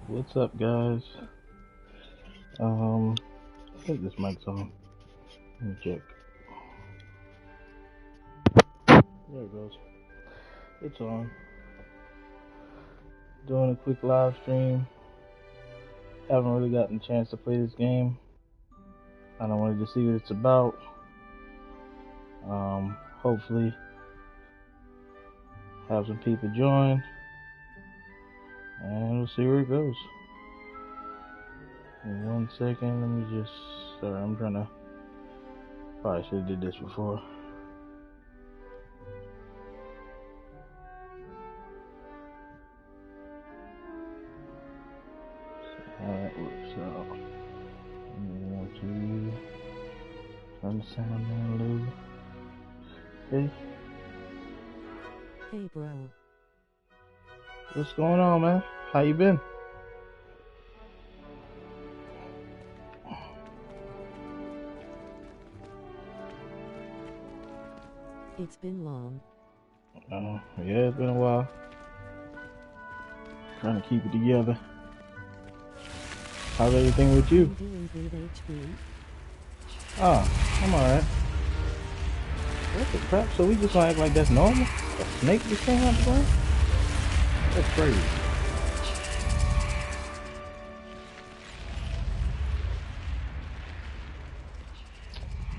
What's up, guys? I think this mic's on. Let me check. There it goes. It's on. Doing a quick live stream. Haven't really gotten a chance to play this game. I don't wanted to see what it's about. Hopefully have some people join, and we'll see where it goes. In 1 second, let me just. Sorry, I'm trying to. Probably should have did this before. How that works out. I want to turn the sound down a little. Okay. Hey, bro. What's going on, man? How you been? It's been long. Yeah, it's been a while. Trying to keep it together. How's everything with you? I'm doing good, HB. Oh, I'm alright. What the crap? So we just gonna act like that's normal? A snake just came out the ground? That's crazy.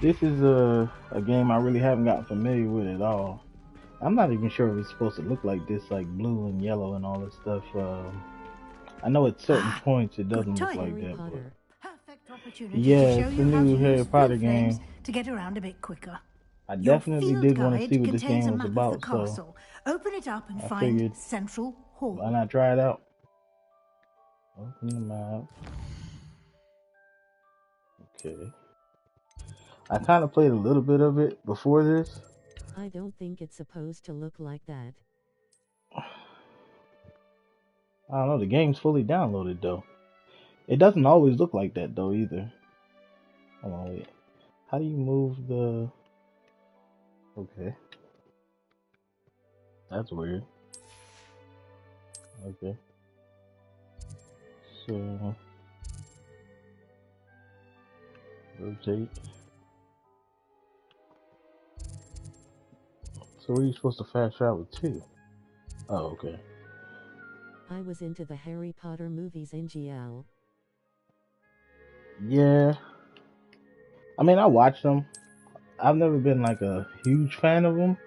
This is a game I really haven't gotten familiar with at all. I'm not even sure if it's supposed to look like this, like blue and yellow and all this stuff. I know at certain points it doesn't look like that. Potter. Perfect opportunity Yeah, to show it's the you how new to Harry use Potter field flames game. to get around a bit quicker. I Your definitely field did want to guide see what this contains game a was map of about, the so castle. Open it up and I find figured, Central Hall. why not try it out? Open the map. Okay. I kind of played a little bit of it before this. I don't think it's supposed to look like that. I don't know, the game's fully downloaded though. It doesn't always look like that though either. Hold on, wait. How do you move the... Okay. That's weird. Okay. So... rotate. So where are you supposed to fast travel to? Oh, okay. I was into the Harry Potter movies in GL. Yeah. I mean, I watched them. I've never been like a huge fan of them,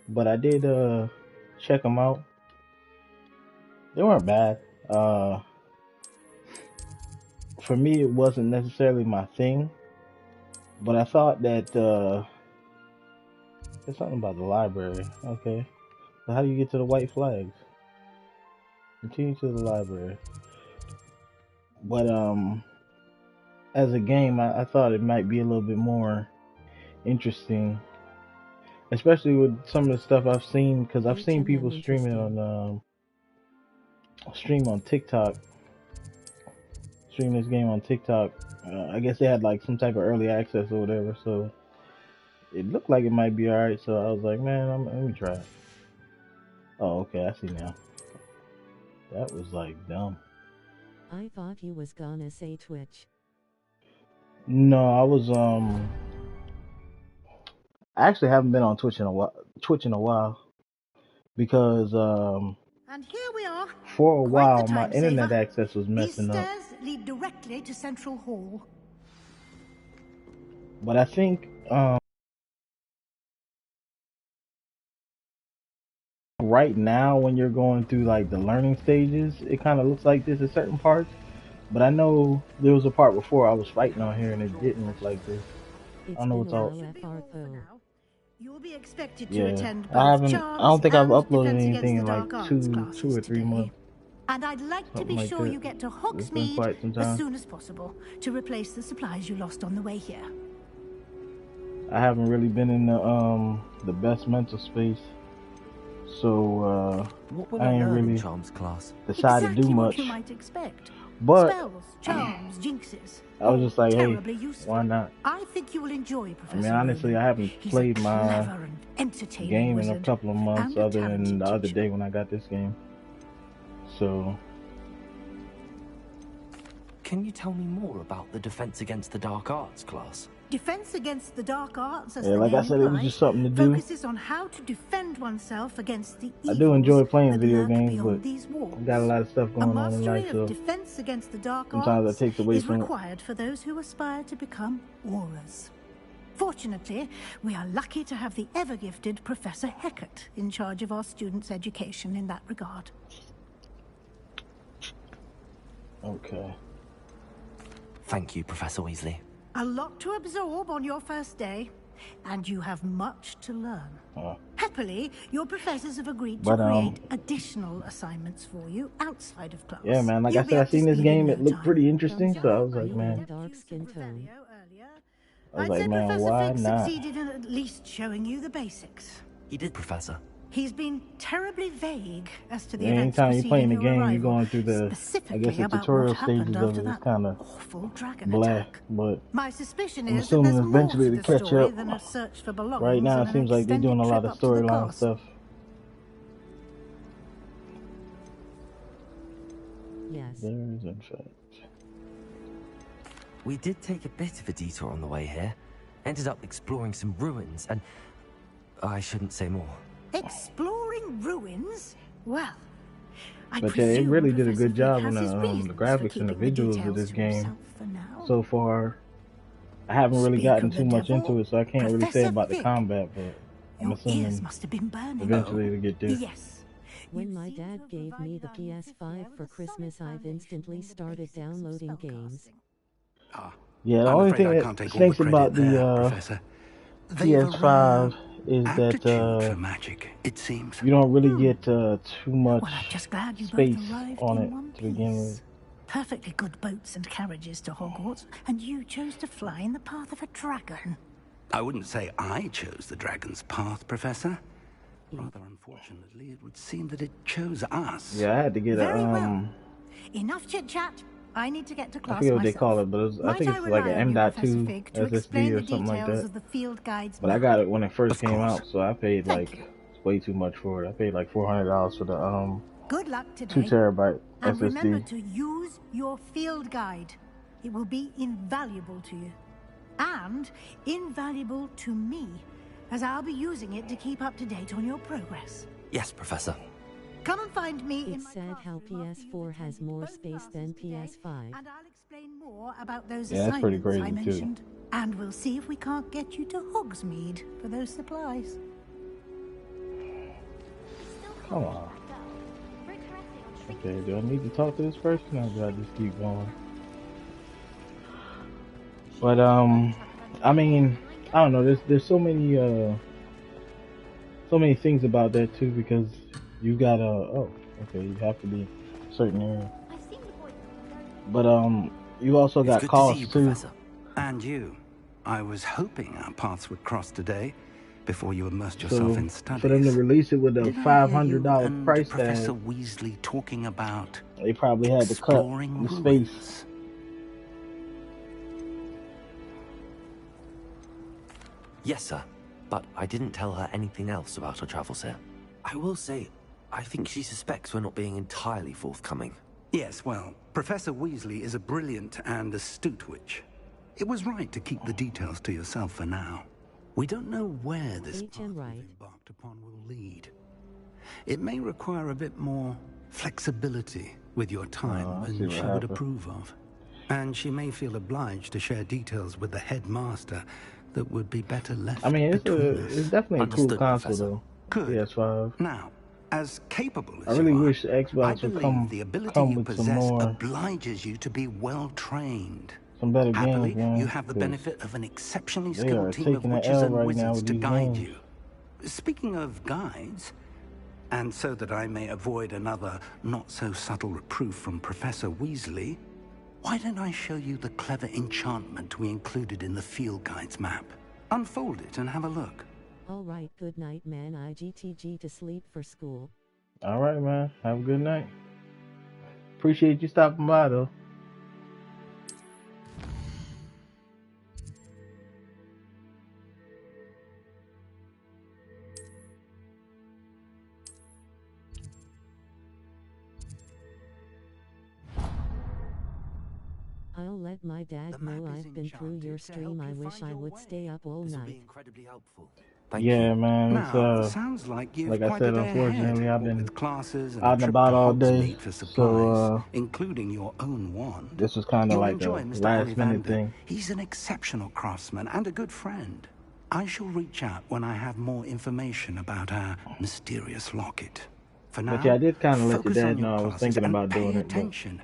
but I did check them out. They weren't bad. For me, it wasn't necessarily my thing, but I thought that there's something about the library. Okay, so how do you get to the white flags? Continue to the library. But as a game, I thought it might be a little bit more interesting, especially with some of the stuff I've seen, because I've seen people streaming on stream on TikTok. Stream this game on TikTok. I guess they had like some type of early access or whatever, so it looked like it might be alright. So I was like, man, let me try it. Oh, okay, I see now. That was like dumb. I thought you was gonna say Twitch. No, I was I actually haven't been on Twitch in a while because And here we are. for a Quite while the my time internet saver. access was These messing up. stairs lead directly to Central Hall. But I think right now when you're going through like the learning stages, it kind of looks like this at certain parts. But I know there was a part before I was fighting on here and it didn't look like this. It's I don't know what's all. You will be expected to Yeah, attend both I don't charms think I've and uploaded Defense anything in Against the like Dark two Arts or classes 3 today. months. And I'd like to Something be like sure that. you get to It's been Hogsmeade quite some time. as soon as possible to replace the supplies you lost on the way here. I haven't really been in the best mental space, so What will I I ain't learn in really Charms class? decided to do Exactly much. what you might expect. But Spells, charms, jinxes. I was just like, hey, Terribly useful. why not? I think you will enjoy Professor I mean, honestly, Rowan. I haven't He's played a my clever and entertaining game in a wizard couple of months, and a other than talented the other teacher. day when I got this game. So Can you tell me more about the Defense Against the Dark Arts class? Defense Against the Dark Arts, as Yeah, the like I name said, it was implies, just something to do. focuses on how to defend oneself against the I do enjoy evils playing that video lurk games, beyond but these walls. I got a lot of stuff A going on in mastery life, of so Defense Against the Dark sometimes Arts that takes away is from it. required for those who aspire to become aurors. Fortunately, we are lucky to have the ever-gifted Professor Heckert in charge of our students' education in that regard. Okay. Thank you, Professor Weasley. A lot to absorb on your first day, and you have much to learn. Happily, your professors have agreed to create additional assignments for you outside of class. Yeah, man. Like You'll I be said, I up to seen this speed game. in It no looked time. pretty interesting, Thumbs so I up, was like, medium man. dark skin tone. I was I'd like, say man, Professor why Fig not? succeeded in at least showing you the basics. He did, Professor. He's been terribly vague as to the Yeah, events anytime you're playing preceding the your game, you're arrival, going through the, I specifically guess, the about tutorial what happened stages of after it. It's that kind of awful dragon blah, attack. but My suspicion I'm is that assuming there's more eventually to to the catch story up. than a search for belongings Right now, and it an seems like they're doing a extended lot trip of up to the storyline castle. stuff. Yes. There is, in fact. We did take a bit of a detour on the way here. Ended up exploring some ruins, and I shouldn't say more. Exploring ruins? Well, I But yeah, it presume really did a Professor good job Fig on has his the reasons for graphics and the keeping the visuals of details this to game himself for now. so far. I haven't really Speak gotten of too the much devil, into it, so I can't really say Professor about the Fig. combat, but I'm Your ears assuming must have been burning. eventually to get there. Yes. When You my seem to dad have gave me provided the our music PS5 here for with a solid Christmas, I've foundation instantly in the started basics of downloading games. spellcasting. Yeah, the I'm only afraid thing I that can't take all the stinks credit about there, the Professor. They've a PS5 is aptitude that for magic, it seems. you don't really get too much Well, I'm just glad you space both arrived on in it one to begin with. piece. Perfectly good boats and carriages to Hogwarts, and you chose to fly in the path of a dragon. I wouldn't say I chose the dragon's path, Professor. Rather unfortunately, it would seem that it chose us. Yeah, I had to get Very a well. Enough chit-chat. I need to get to I class forget what they myself. call it, but I Might think I it's like rely an on you, Professor M.2 Fig, to SSD explain or the something like details that. of the field guide's But I map? got it when it first Of came course. out, so I paid Thank like you. way too much for it. I paid like $400 for the Good luck 2 today. terabyte And remember SSD. to use your field guide. It will be invaluable to you. And invaluable to me, as I'll be using it to keep up to date on your progress. Yes, Professor. Come and find me in It's my sad how classroom after you've PS4 has attended more both space classes than today, PS5. and I'll explain more about those Yeah, that's pretty assignments I crazy, too. mentioned. And we'll see if we can't get you to Hogsmeade for those supplies. Come on. Okay, do I need to talk to this person or do I just keep going? But I mean, I don't know. There's so many things about that too, because you gotta you have to be a certain area. But you also It's got good to costs see you, too. Professor. And you. I was hoping our paths would cross today, before you immersed So yourself in studies. for them to release it with a Did I hear you $500 and price Professor tag, Weasley talking about they probably had to cut exploring the space. ruins? Yes, sir. But I didn't tell her anything else about her travels here. I will say, I think she suspects we're not being entirely forthcoming. Yes, well, Professor Weasley is a brilliant and astute witch. It was right to keep the details to yourself for now. We don't know where this path HM we've right. embarked upon will lead. It may require a bit more flexibility with your time I see than what she would happened. approve of. And she may feel obliged to share details with the headmaster that would be better left I mean, it's between us. it's definitely a cool Understood, console Professor. though. Good. PS5. Now, as capable as I really you are, wish the I Xbox would believe the ability come you with some possess more, obliges you to be well trained. some better Happily, games, man. you have the 'cause benefit of an exceptionally they are skilled team of taking the witches L and right now wizards with to these guide games. you. Speaking of guides, and so that I may avoid another not-so-subtle reproof from Professor Weasley, why don't I show you the clever enchantment we included in the field guide's map? Unfold it and have a look. Alright, good night, man. IGTG to sleep for school. All right, man. Have a good night. Appreciate you stopping by, though. I'll let my dad know I've been through your stream. I wish I would stay up all This will be night. incredibly helpful. Thank Yeah, you. man. Now, sounds like you've like I quite said, a day unfortunately, ahead, I've been with classes and out a and trip about to all day. Hogsmeade for supplies, So including your own wand. this was kind of You'll like enjoy a Mr. last minute Ollivander. thing. He's an exceptional craftsman and a good friend. I shall reach out when I have more information about our mysterious locket. For now, But yeah, I did kind of let your focus on dad your know I was classes thinking and about pay doing it, but attention.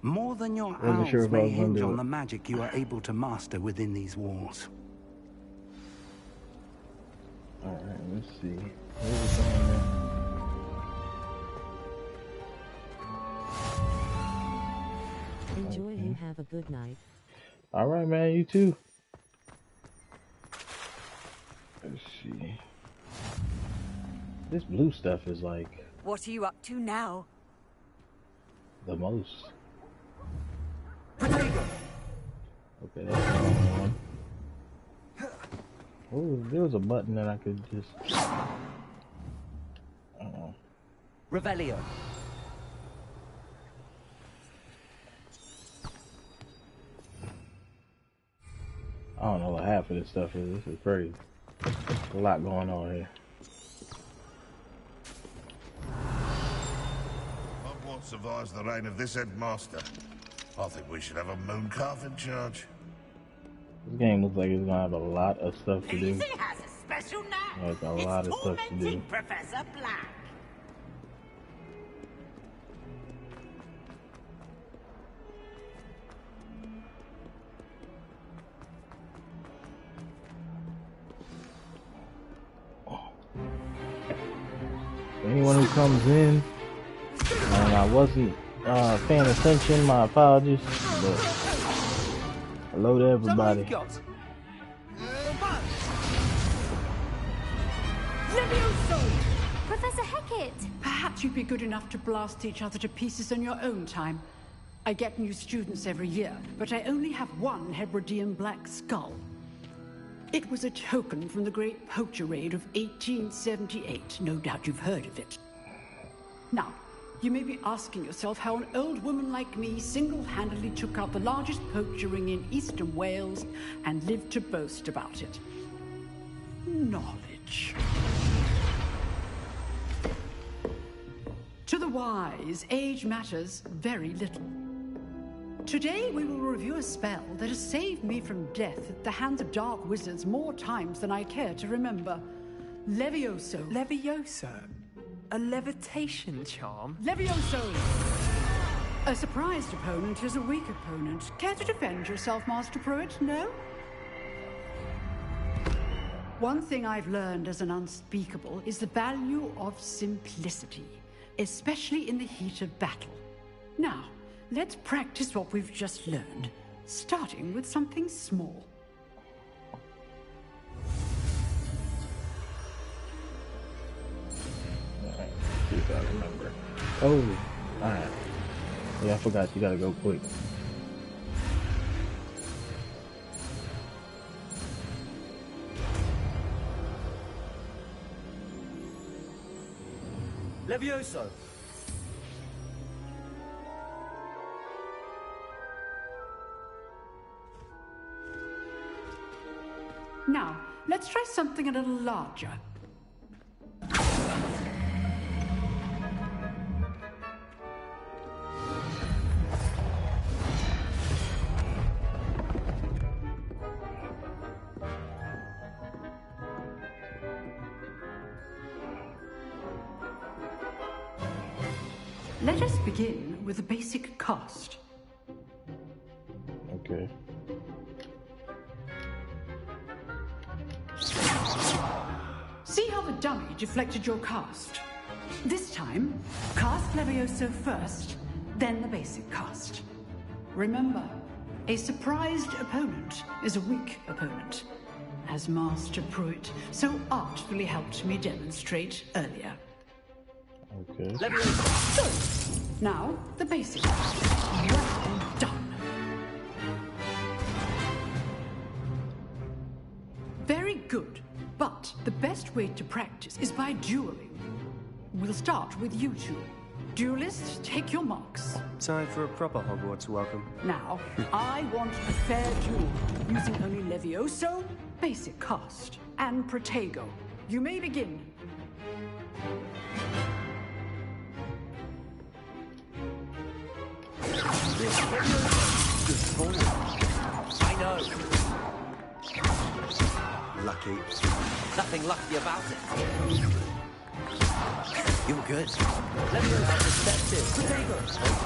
More than your wasn't sure owls if I may was gonna hinge do on it. the magic you are able to master within these walls. All right, let's see. Where was it going now? Enjoy. You have a good night. All right, man. You too. Let's see. This blue stuff is like What are you up to now? the most. Okay, that's the wrong one. Oh, there was a button that I could just. Revelio. I don't know what half of this stuff is. This is crazy. A lot going on here. Hogwarts survives the reign of this headmaster. I think we should have a moon calf in charge. This game looks like it's gonna have a lot of stuff to do. Lizzie has a special knack. Like a lot of stuff to do. Tormenting Professor Black. Anyone who comes in and I wasn't paying attention, my apologies. But hello to everybody. Professor Hecat! Perhaps you'd be good enough to blast each other to pieces on your own time. I get new students every year, but I only have one Hebridean black skull. It was a token from the Great Poacher Raid of 1878. No doubt you've heard of it. Now, you may be asking yourself how an old woman like me single-handedly took out the largest poacher ring in eastern Wales and lived to boast about it. Knowledge. To the wise, age matters very little. Today we will review a spell that has saved me from death at the hands of dark wizards more times than I care to remember. Levioso. Levioso? A levitation charm? Levioso! A surprised opponent is a weak opponent. Care to defend yourself, Master Pruitt? No? One thing I've learned as an unspeakable is the value of simplicity, especially in the heat of battle. Now, let's practice what we've just learned, starting with something small. Alright, see if I remember. Oh, alright. Yeah, I forgot you gotta go quick. Levioso. Now, let's try something a little larger. Let us begin with the basic cast. Okay. See how the dummy deflected your cast? This time, cast Levioso first, then the basic cast. Remember, a surprised opponent is a weak opponent, as Master Pruitt so artfully helped me demonstrate earlier. Okay. Good. Now, the basic cast. Well done. Very good. But the best way to practice is by dueling. We'll start with you two. Duelists, take your marks. Time for a proper Hogwarts welcome. Now, I want a fair duel, using only Levioso, basic cast, and Protego. You may begin. I know. Lucky. Nothing lucky about it. You're good. Let me know how perspective. Protego. Thank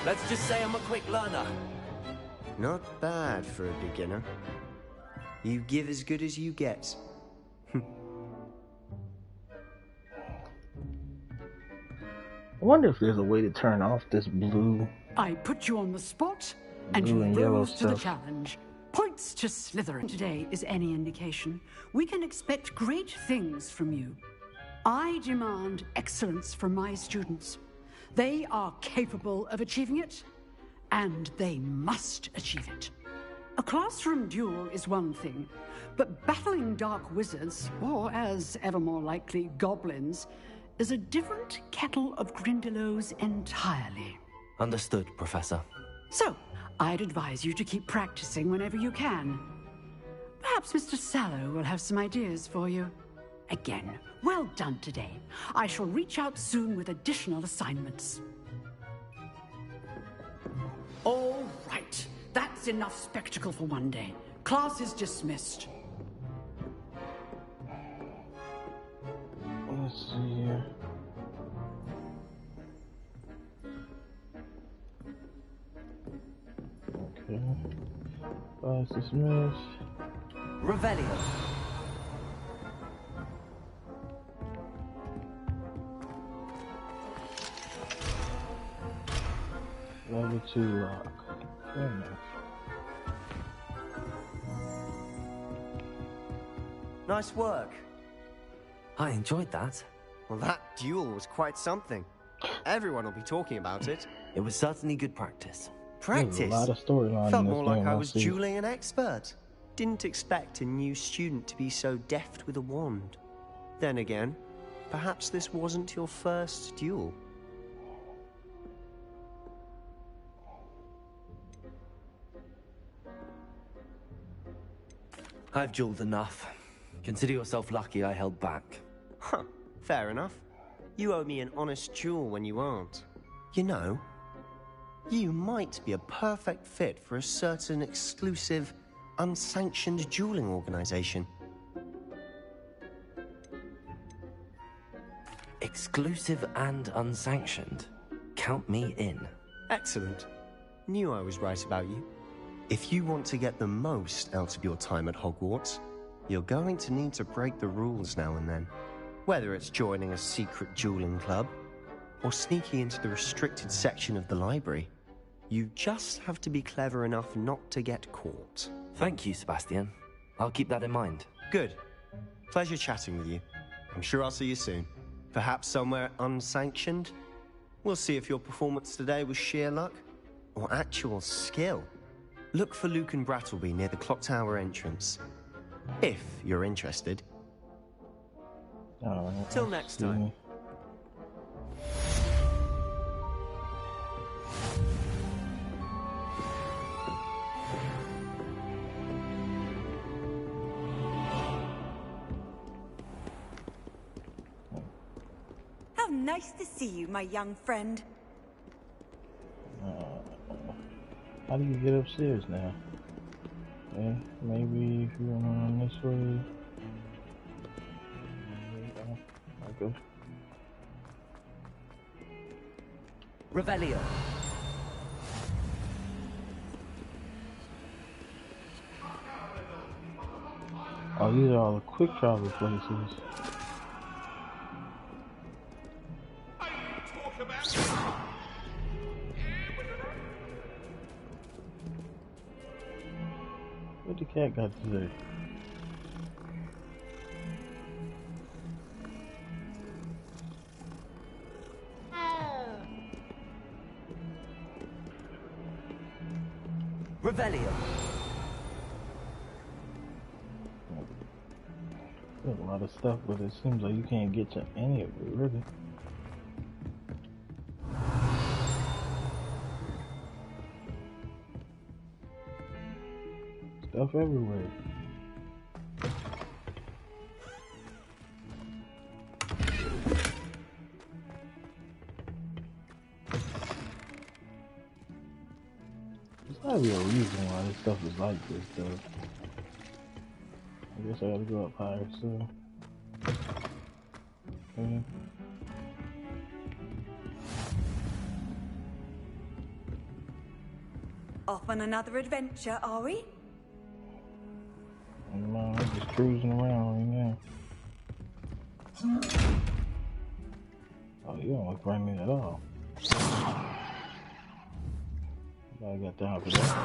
you. Let's just say I'm a quick learner. Not bad for a beginner. You give as good as you get. I wonder if there's a way to turn off this blue. I put you on the spot, and Blue you and yellow rose to the stuff. challenge. Points to Slytherin. Today is any indication. We can expect great things from you. I demand excellence from my students. They are capable of achieving it, and they must achieve it. A classroom duel is one thing, but battling dark wizards, or as ever more likely, goblins, is a different kettle of Grindylows entirely. Understood, Professor. So, I'd advise you to keep practicing whenever you can. Perhaps Mr. Sallow will have some ideas for you. Again, well done today. I shall reach out soon with additional assignments. All right. That's enough spectacle for one day. Class is dismissed. Let's see here. Okay. Class dismissed. Revelio. Level 2 lock. Very nice. Nice work. I enjoyed that. Well, that duel was quite something. Everyone will be talking about it. It was certainly good practice. Practice? There's a lot of storyline Felt in this more like game, I was see. dueling an expert. Didn't expect a new student to be so deft with a wand. Then again, perhaps this wasn't your first duel. I've dueled enough. Consider yourself lucky I held back. Huh, fair enough. You owe me an honest duel when you aren't. You know, you might be a perfect fit for a certain exclusive, unsanctioned dueling organization. Exclusive and unsanctioned. Count me in. Excellent. Knew I was right about you. If you want to get the most out of your time at Hogwarts, you're going to need to break the rules now and then. Whether it's joining a secret dueling club, or sneaking into the restricted section of the library, you just have to be clever enough not to get caught. Thank you, Sebastian. I'll keep that in mind. Good. Pleasure chatting with you. I'm sure I'll see you soon. Perhaps somewhere unsanctioned? We'll see if your performance today was sheer luck, or actual skill. Look for Luke and Brattleby near the clock tower entrance. If you're interested. Till next time. How nice to see you, my young friend. How do you get upstairs now? Okay, maybe if you want to run this way. Okay. Revelio. Oh, these are all the quick travel places. What the cat got to say? Revelio. There's a lot of stuff, but it seems like you can't get to any of it, really. Stuff everywhere. There's gotta be a reason why this stuff is like this, though. I guess I gotta go up higher, so. Okay. Off on another adventure, are we? No, I'm just cruising around right now. Oh, you don't look friendly at all. I got time for that.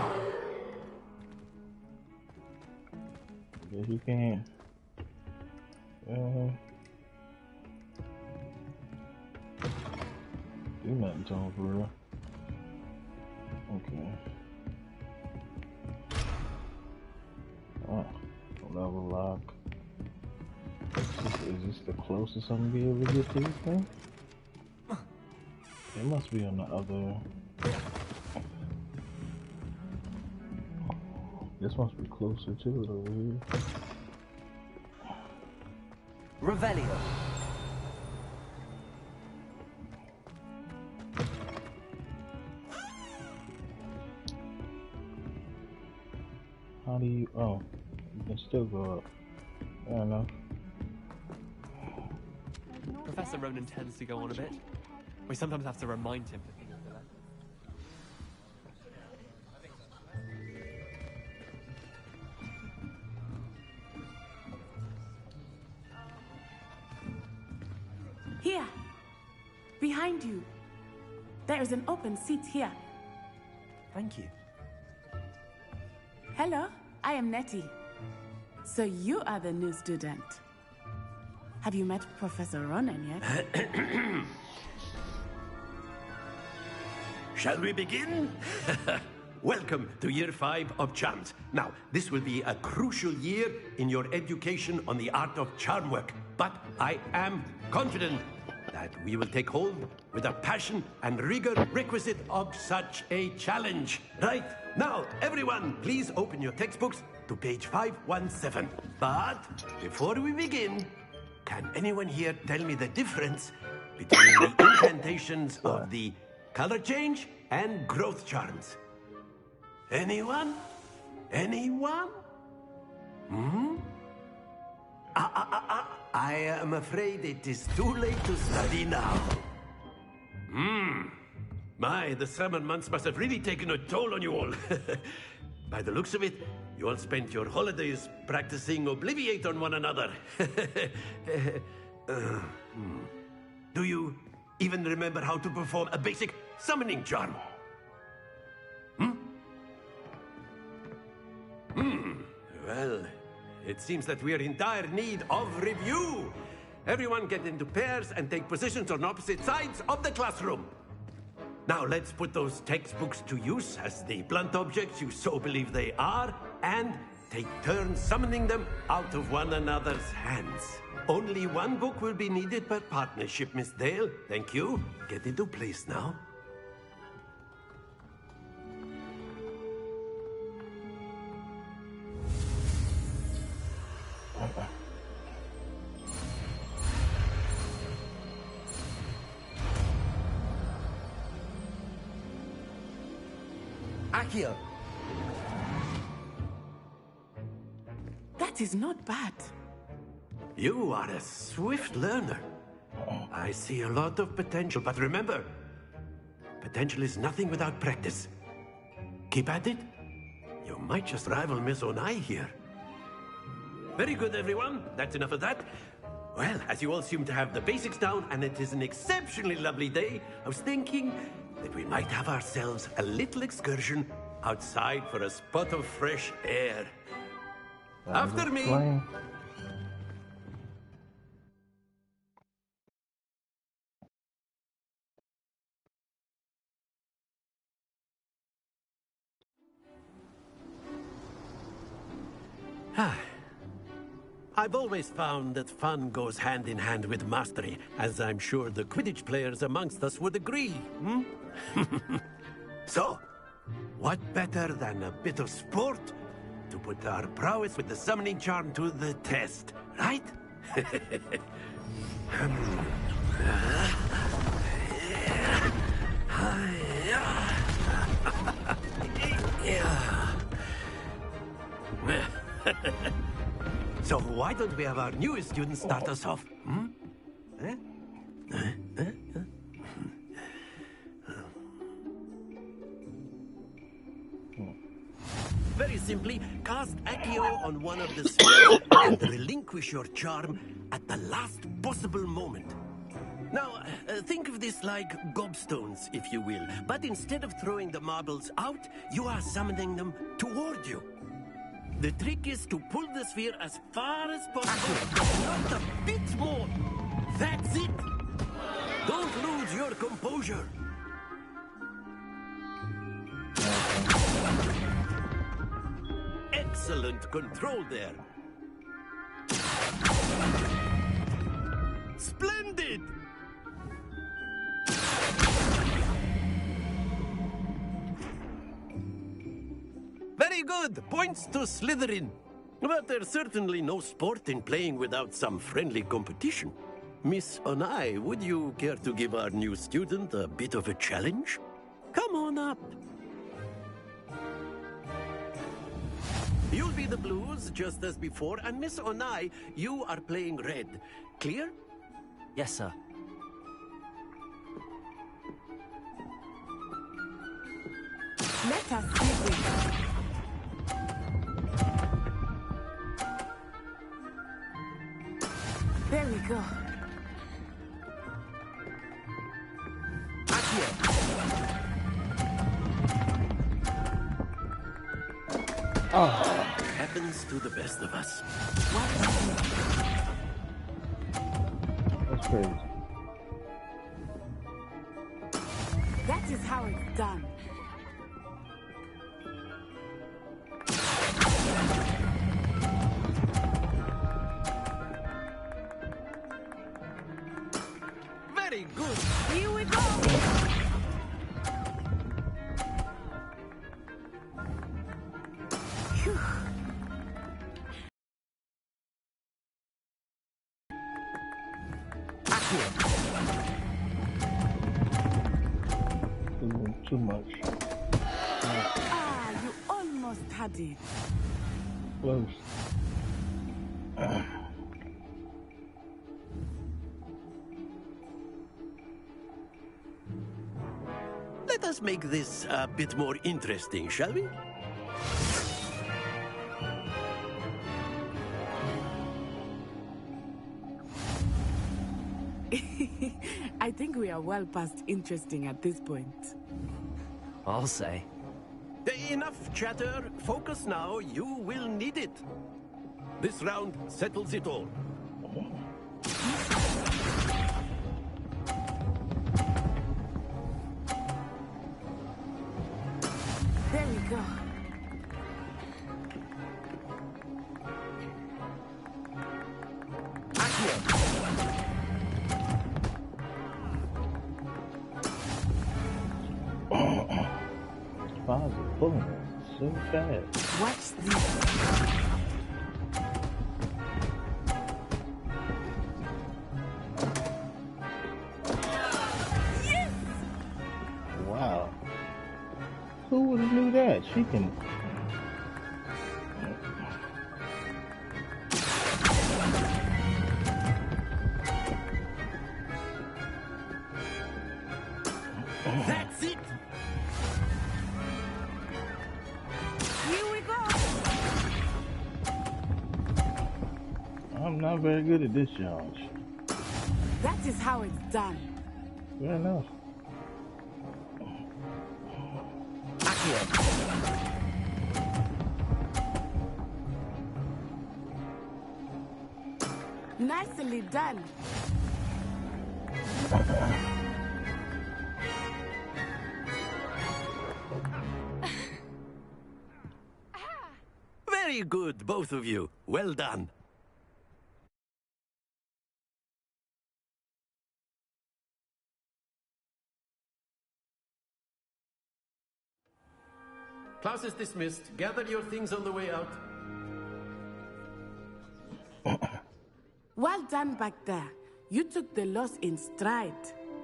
Guess you can't. Do nothing to him for real. Okay. Oh, level lock. Is this the closest I'm gonna be able to get to this thing? It must be on the other. This must be closer to it over here. Revelio. How do you? Oh, you can still go up. Fair enough. Professor Ronan tends to go on a bit. We sometimes have to remind him that things are left. Here, behind you. There is an open seat here. Thank you. Hello, I am Nettie. So you are the new student. Have you met Professor Ronan yet? Shall we begin? Welcome to Year 5 of Charms. Now, this will be a crucial year in your education on the art of charm work. But I am confident that we will take hold with the passion and rigor requisite of such a challenge. Right, now, everyone, please open your textbooks to page 517. But before we begin, can anyone here tell me the difference between the incantations of the color change and growth charms? Anyone? Anyone? I am afraid it is too late to study now. My, the summer months must have really taken a toll on you all. By the looks of it, you all spent your holidays practicing Obliviate on one another. Do you even remember how to perform a basic summoning charm? Well, it seems that we are in dire need of review. Everyone get into pairs and take positions on opposite sides of the classroom. Now let's put those textbooks to use as the blunt objects you so believe they are, and take turns summoning them out of one another's hands. Only one book will be needed per partnership, Miss Dale. Thank you. Get into place now. Accio. That is not bad. You are a swift learner. I see a lot of potential, but remember, potential is nothing without practice. Keep at it. You might just rival Miss Onai here. Very good, everyone. That's enough of that. Well, as you all seem to have the basics down, and it is an exceptionally lovely day, I was thinking that we might have ourselves a little excursion outside for a spot of fresh air. After me. I've always found that fun goes hand in hand with mastery, as I'm sure the Quidditch players amongst us would agree. So, what better than a bit of sport to put our prowess with the summoning charm to the test, right? So why don't we have our newest student start us off? Very simply, cast Accio on one of the spheres and relinquish your charm at the last possible moment. Now, think of this like gobstones, if you will. But instead of throwing the marbles out, you are summoning them toward you. The trick is to pull the sphere as far as possible, not a bit more. That's it. Don't lose your composure. Excellent control there. Splendid! Very good. Points to Slytherin. But there's certainly no sport in playing without some friendly competition. Miss Onai, would you care to give our new student a bit of a challenge? Come on up. You'll be the blues, just as before, and Miss Onai, you are playing red. Clear? Yes, sir. Let us begin. There we go. Oh. Happens to the best of us. That's crazy. That is how it's done. Very good. Here we go. Too much. Ah, you almost had it. Close. Let us make this a bit more interesting, shall we? I think we are well past interesting at this point. I'll say. Enough chatter. Focus now. You will need it. This round settles it all. There we go. Spies are pulling it so fast. Watch this. Wow. Who would have knew that? She can. That's it. Here we go. I'm not very good at this, y'all. That is how it's done. Fair enough. Nicely done. Very good, both of you. Well done. Class is dismissed. Gather your things on the way out. Well done back there. You took the loss in stride.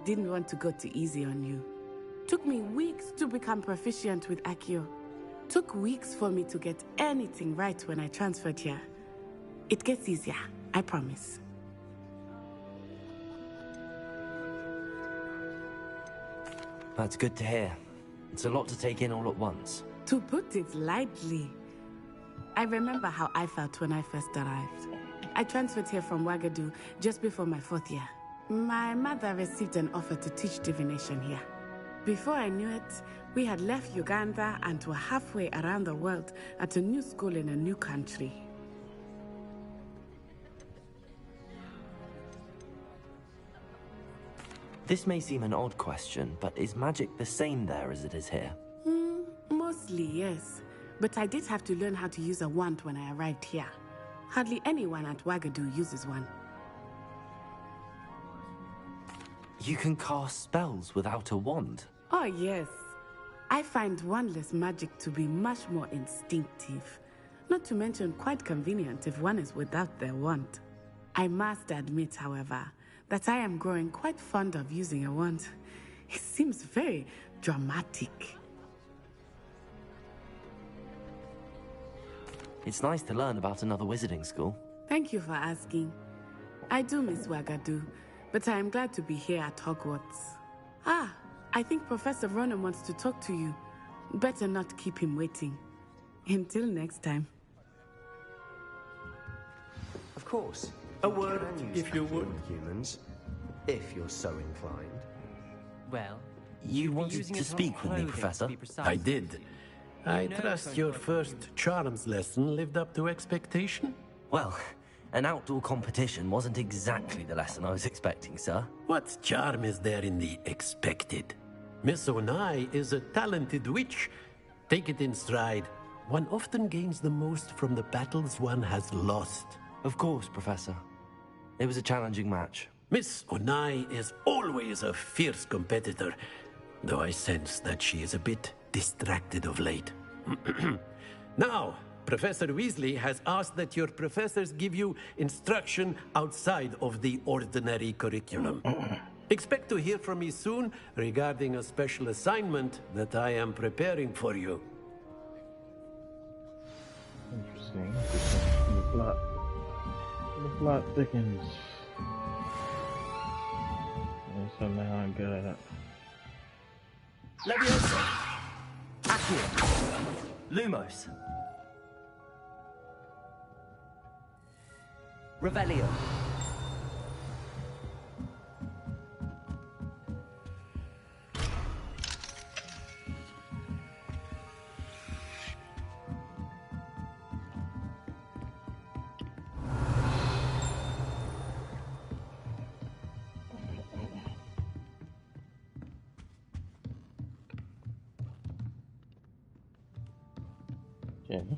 Didn't want to go too easy on you. Took me weeks to become proficient with Accio. Took weeks for me to get anything right when I transferred here. It gets easier, I promise. That's good to hear. It's a lot to take in all at once. To put it lightly, I remember how I felt when I first arrived. I transferred here from Wagadu just before my 4th year. My mother received an offer to teach divination here. Before I knew it, we had left Uganda and were halfway around the world at a new school in a new country. This may seem an odd question, but is magic the same there as it is here? Mostly, yes. But I did have to learn how to use a wand when I arrived here. Hardly anyone at Wagadu uses one. You can cast spells without a wand? Oh, yes. I find wandless magic to be much more instinctive. Not to mention quite convenient if one is without their wand. I must admit, however, that I am growing quite fond of using a wand. It seems very dramatic. It's nice to learn about another wizarding school. Thank you for asking. I do miss Wagadu, but I am glad to be here at Hogwarts. I think Professor Ronan wants to talk to you. Better not keep him waiting. Until next time. Of course. A word, if you would. Humans, if you're so inclined. Well, you wanted to speak with me, Professor? I did. I trust your first charms lesson lived up to expectation? Well, an outdoor competition wasn't exactly the lesson I was expecting, sir. What charm is there in the expected? Miss Onai is a talented witch. Take it in stride. One often gains the most from the battles one has lost. Of course, Professor. It was a challenging match. Miss Onai is always a fierce competitor, though I sense that she is a bit distracted of late. Now, Professor Weasley has asked that your professors give you instruction outside of the ordinary curriculum. Expect to hear from me soon regarding a special assignment that I am preparing for you. Interesting. The plot thickens. And so now I got it. Leviosa! Accio! Lumos! Revelio! Okay.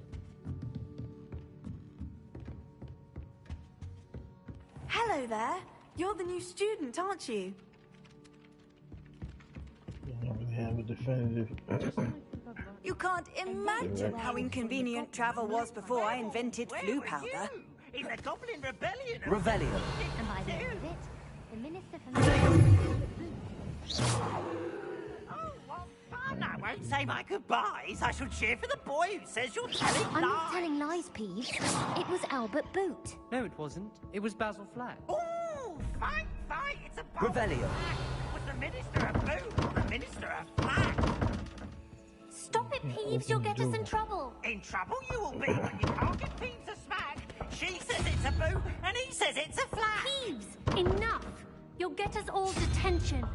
Hello there. You're the new student, aren't you? I don't really have a definitive. You can't imagine how inconvenient travel was before I invented flu powder. In the Goblin Rebellion. Revelio. And by the end of it, the Minister for Oh, what fun! I won't say my goodbyes. I shall cheer for the boy who says you're telling lies. I'm not telling lies, Peeves. It was Albert Boot. No, it wasn't. It was Basil Flack. Oh, fight! It's a Revelio. Was the Minister a boot or the Minister a flag? Stop it, Peeves. You'll get us in trouble. In trouble you will be when you can't get Peeves a smack. She says it's a boot and he says it's a flag. Peeves, enough. You'll get us all detention.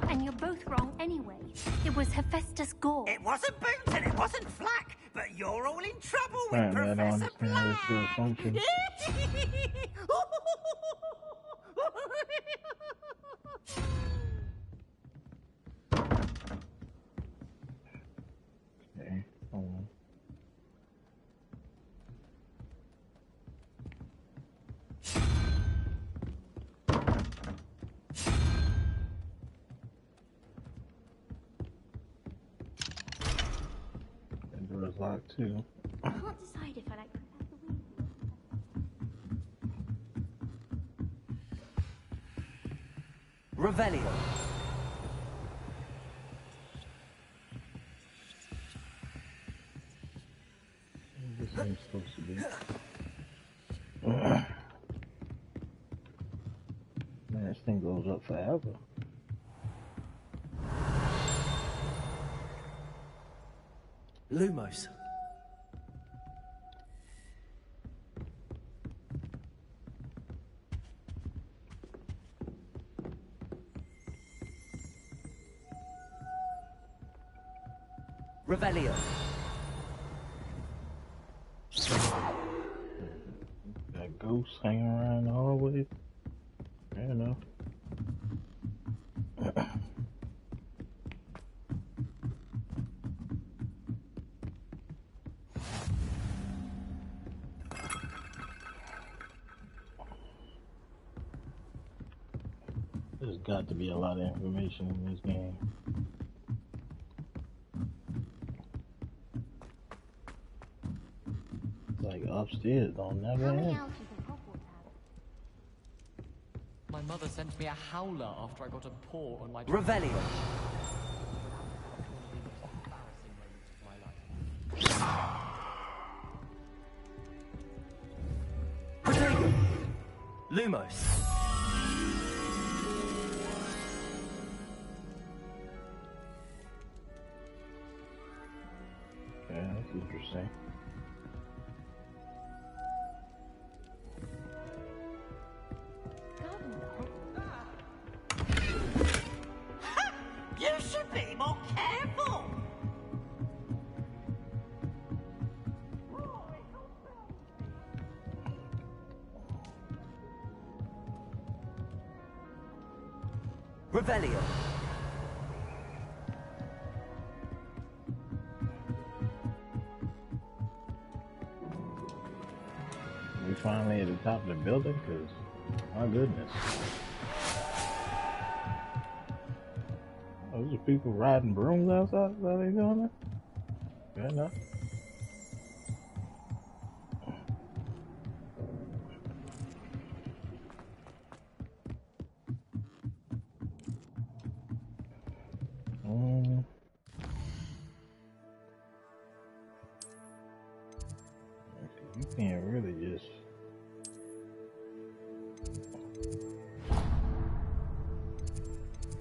And you're both wrong anyway. It was Hephaestus Gore. It wasn't Boot and it wasn't Flack, but you're all in trouble with Apparently I don't Professor understand how this girl Black. functions. Okay, hold on. rock too. I can't decide if I like Professor Weasley. Revelio. This thing's supposed to be. Man, this thing goes up forever. Lumos. Revelio. Got ghosts hanging around the hallway. Fair enough. There's got to be a lot of information in this game. Like upstairs, don't never end. My mother sent me a howler after I got a paw on my... Revelio. Protego. Lumos. Yeah, that's interesting. You should be more careful. Revelio. We finally at the top of the building, cause my goodness. Oh, those are people riding brooms outside? Is that what they doing there? Fair enough. You can't really just...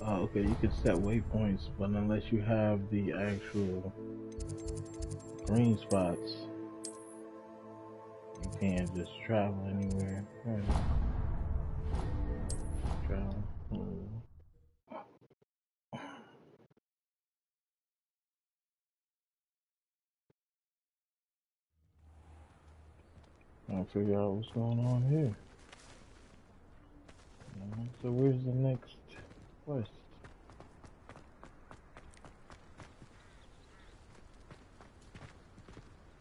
Oh, okay, you can set waypoints, but unless you have the actual green spots, you can't just travel anywhere. Travel. I'll figure out what's going on here. So where's the next quest?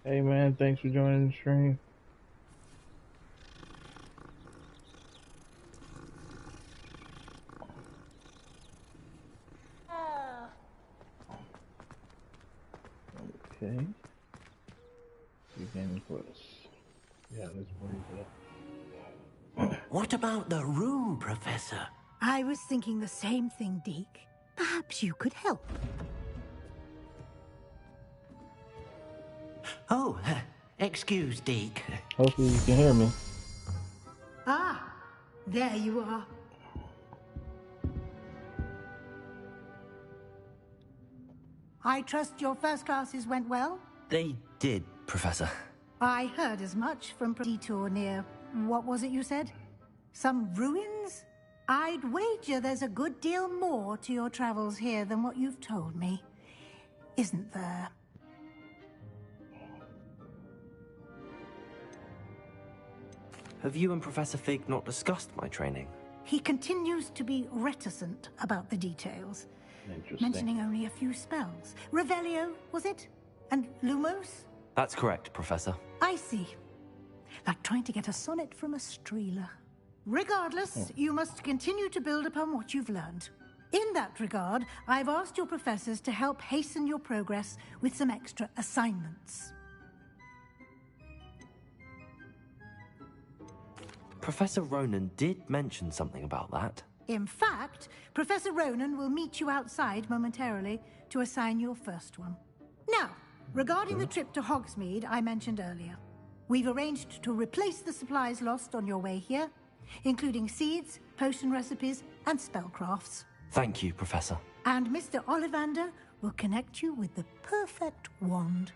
Hey man, thanks for joining the stream. Okay. Begin quest. Yeah, let's bring it up. What about the room, Professor? I was thinking the same thing, Deke. Perhaps you could help. Oh, excuse, Deke. Hopefully you can hear me. Ah, there you are. I trust your first classes went well? They did, Professor. I heard as much from a detour near... What was it you said? Some ruins? I'd wager there's a good deal more to your travels here than what you've told me. Isn't there? Have you and Professor Fig not discussed my training? He continues to be reticent about the details, mentioning only a few spells. Revelio, was it? And Lumos? That's correct, Professor. I see. Like trying to get a sonnet from a streeler. Regardless, you must continue to build upon what you've learned. In that regard, I've asked your professors to help hasten your progress with some extra assignments. Professor Ronan did mention something about that. In fact, Professor Ronan will meet you outside momentarily to assign your first one. Now, regarding the trip to Hogsmeade I mentioned earlier, we've arranged to replace the supplies lost on your way here, including seeds, potion recipes, and spellcrafts. Thank you, Professor. And Mr. Ollivander will connect you with the perfect wand.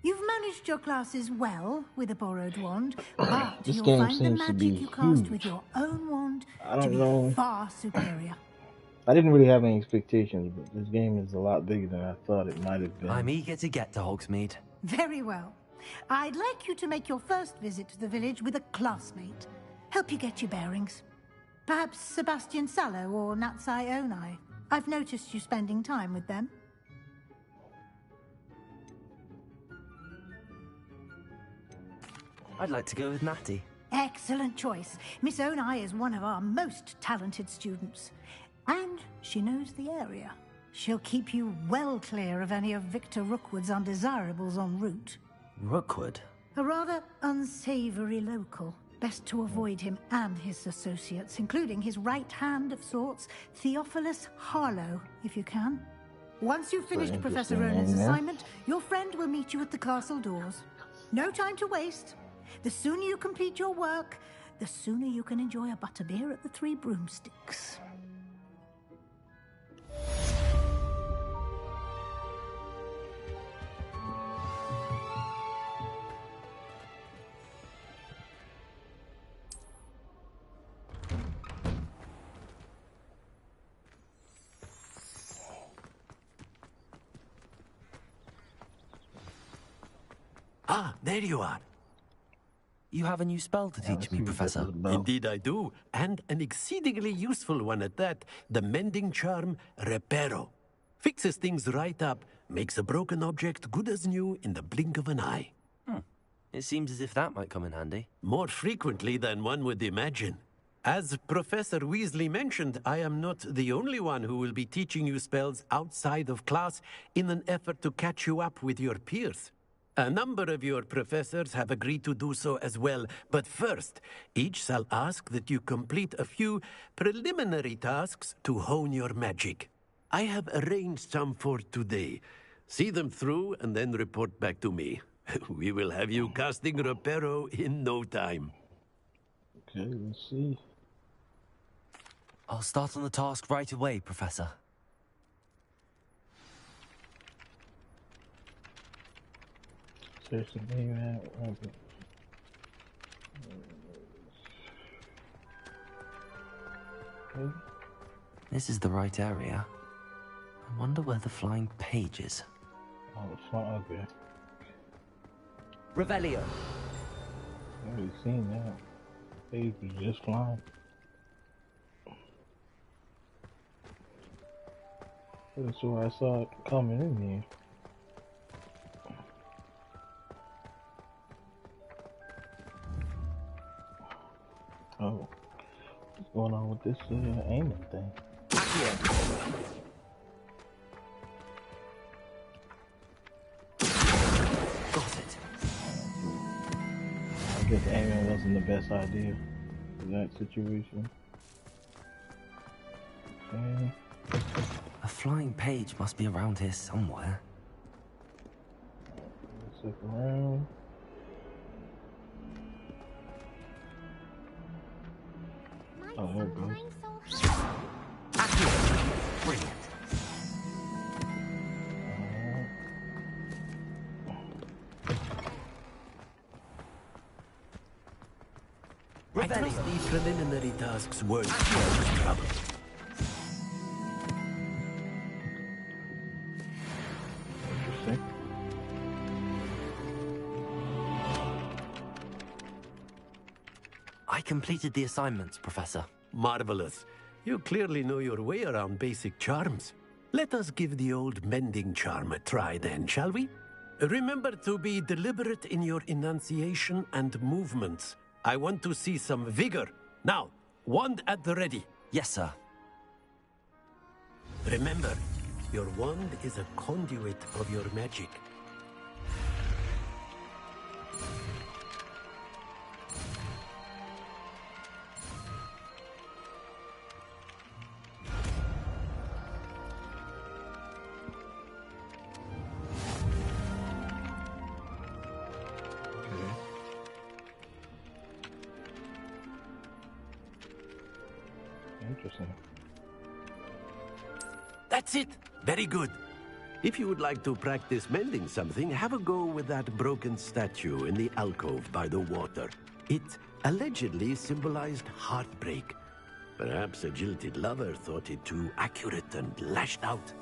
You've managed your classes well with a borrowed wand, but This you'll game find the seems to be magic you cast huge. with your own wand I to don't be know. far superior. I didn't really have any expectations, but this game is a lot bigger than I thought it might have been. I'm eager to get to Hogsmeade. Very well. I'd like you to make your first visit to the village with a classmate. Help you get your bearings. Perhaps Sebastian Sallow or Natsai Onai. I've noticed you spending time with them. I'd like to go with Natty. Excellent choice. Miss Onai is one of our most talented students. And she knows the area. She'll keep you well clear of any of Victor Rookwood's undesirables en route. Rookwood? A rather unsavory local. Best to avoid him and his associates, including his right hand of sorts, Theophilus Harlow, if you can. Once you've finished Professor Ronan's assignment, your friend will meet you at the castle doors. No time to waste. The sooner you complete your work, the sooner you can enjoy a butterbeer at the Three Broomsticks. Ah, there you are. You have a new spell to teach me, Professor. Indeed I do, and an exceedingly useful one at that. The mending charm, Reparo. Fixes things right up, makes a broken object good as new in the blink of an eye. It seems as if that might come in handy. More frequently than one would imagine. As Professor Weasley mentioned, I am not the only one who will be teaching you spells outside of class in an effort to catch you up with your peers. A number of your professors have agreed to do so as well, but first, each shall ask that you complete a few preliminary tasks to hone your magic. I have arranged some for today. See them through and then report back to me. We will have you casting Reparo in no time. Okay, let's see. I'll start on the task right away, Professor. Search the name out. Okay. This is the right area. I wonder where the flying page is. Oh, it's not okay. Revelio. I've already seen that. Page is just flying. That's where I saw it coming in here. Oh, what's going on with this aiming thing? Got it. I guess aiming wasn't the best idea for that situation. Okay. A flying page must be around here somewhere. Let's look around. Oh, there it goes. Brilliant. I trust these preliminary tasks weren't much trouble. Interesting. I completed the assignments, Professor. Marvelous. You clearly know your way around basic charms. Let us give the old mending charm a try then, shall we? Remember to be deliberate in your enunciation and movements. I want to see some vigor. Now, wand at the ready. Yes, sir. Remember, your wand is a conduit of your magic. Interesting. That's it. Very good. If you would like to practice mending something, have a go with that broken statue in the alcove by the water. It allegedly symbolized heartbreak. Perhaps a jilted lover thought it too accurate and lashed out.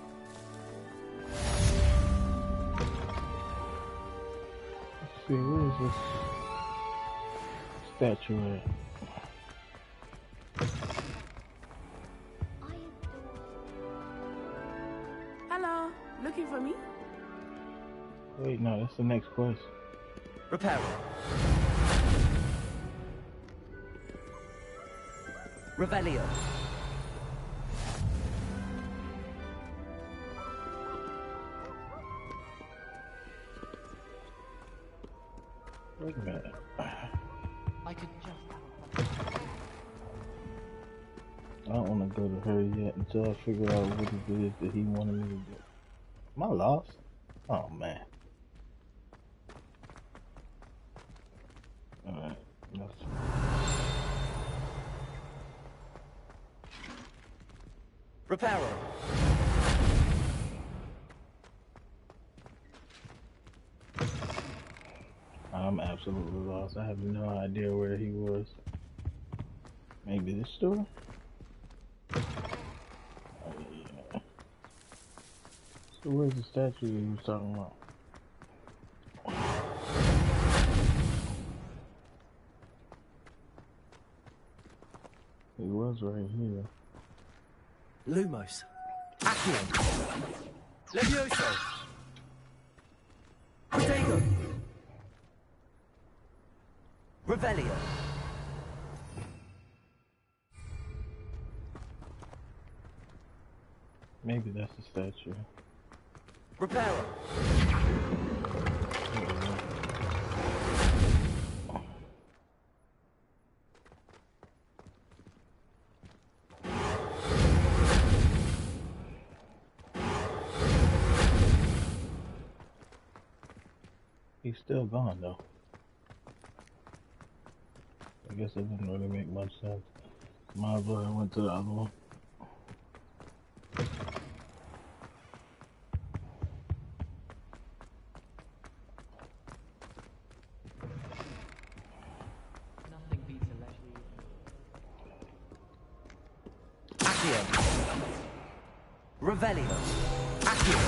Let's see, where is this statue at? Hello, looking for me? Wait, no, that's the next quest. Reparo. Revelio. Wait a minute. I could just... I don't want to go to her yet until I figure out what it is that he wanted me to do. Am I lost? Oh, man. Alright, let's... Reparo. I'm absolutely lost. I have no idea where he was. Maybe this store? Oh, yeah. So where's the statue you was talking about? He was right here. Lumos. Accio. Levioso. Protego. Revelio. Maybe that's the statue. Reparo. He's still gone though. I guess it didn't really make much sense. Might as well I went to the other one. Nothing beats a leisurely... Accio. Revelio. Accio.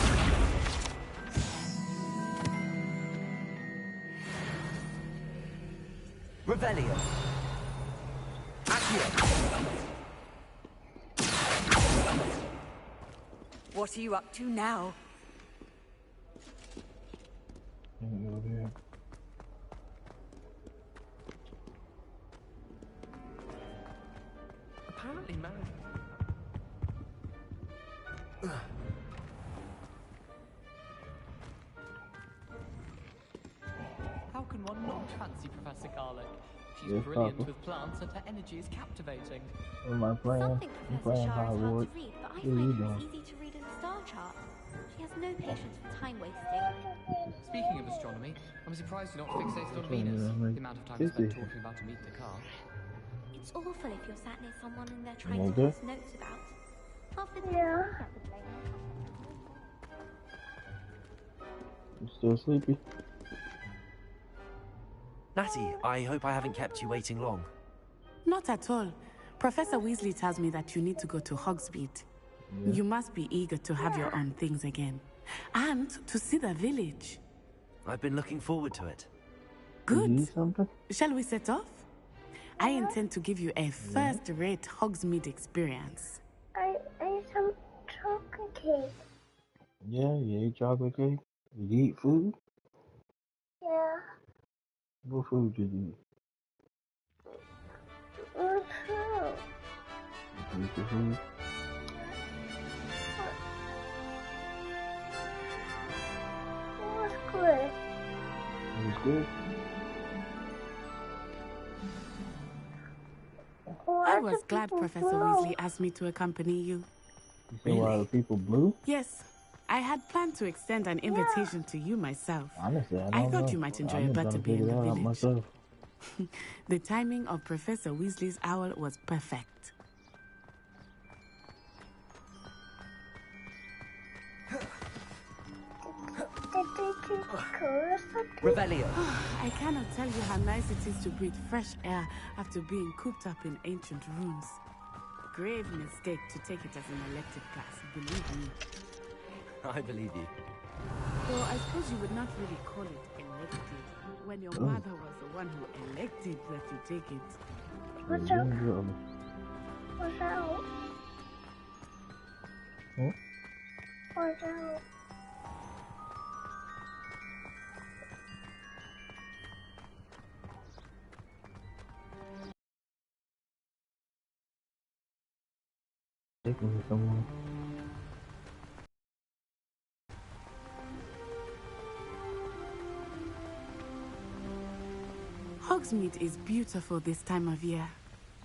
Revelio. Accio. What are you up to now? Over here. Apparently married. How can one not fancy Professor Garlic? She's Yes, brilliant Papa. with plants and her energy is captivating. What am I playing? Something I'm Professor playing Shah is hard Hogwarts. to read, but I What are you find her doing? easy to read in the star chart. She has no patience for time wasting. Speaking of astronomy, I'm surprised you're not fixated on Which one Venus. did I make? The amount of time spent Busy. talking about a meet the car. It's awful if you're sat near someone and they're trying Okay. to pass notes about. Half the time, You still sleepy? Natty, I hope I haven't kept you waiting long. Not at all. Professor Weasley tells me that you need to go to Hogsmeade. Yeah. You must be eager to have your own things again. And to see the village. I've been looking forward to it. You Good. need something? Shall we set off? I intend to give you a first-rate Hogsmeade experience. I ate some chocolate cake. Yeah, you ate chocolate cake? Did you eat food? Yeah. What food did you eat? What's wrong? Did you eat the food? It was good. It was good? I was glad Professor Weasley asked me to accompany you. You said why the people blue? Yes. I had planned to extend an invitation to you myself. Honestly, I I don't know. thought you might enjoy I've a been better trying to be in figure the that out village. myself. The timing of Professor Weasley's owl was perfect. Revelio. I cannot tell you how nice it is to breathe fresh air after being cooped up in ancient rooms. Grave mistake to take it as an elective class, believe me. I believe you. Though I suppose you would not really call it elective, when your mother was the one who elected that you take it. Watch out. Watch out. Watch out. Taking me somewhere. Hogsmeade is beautiful this time of year.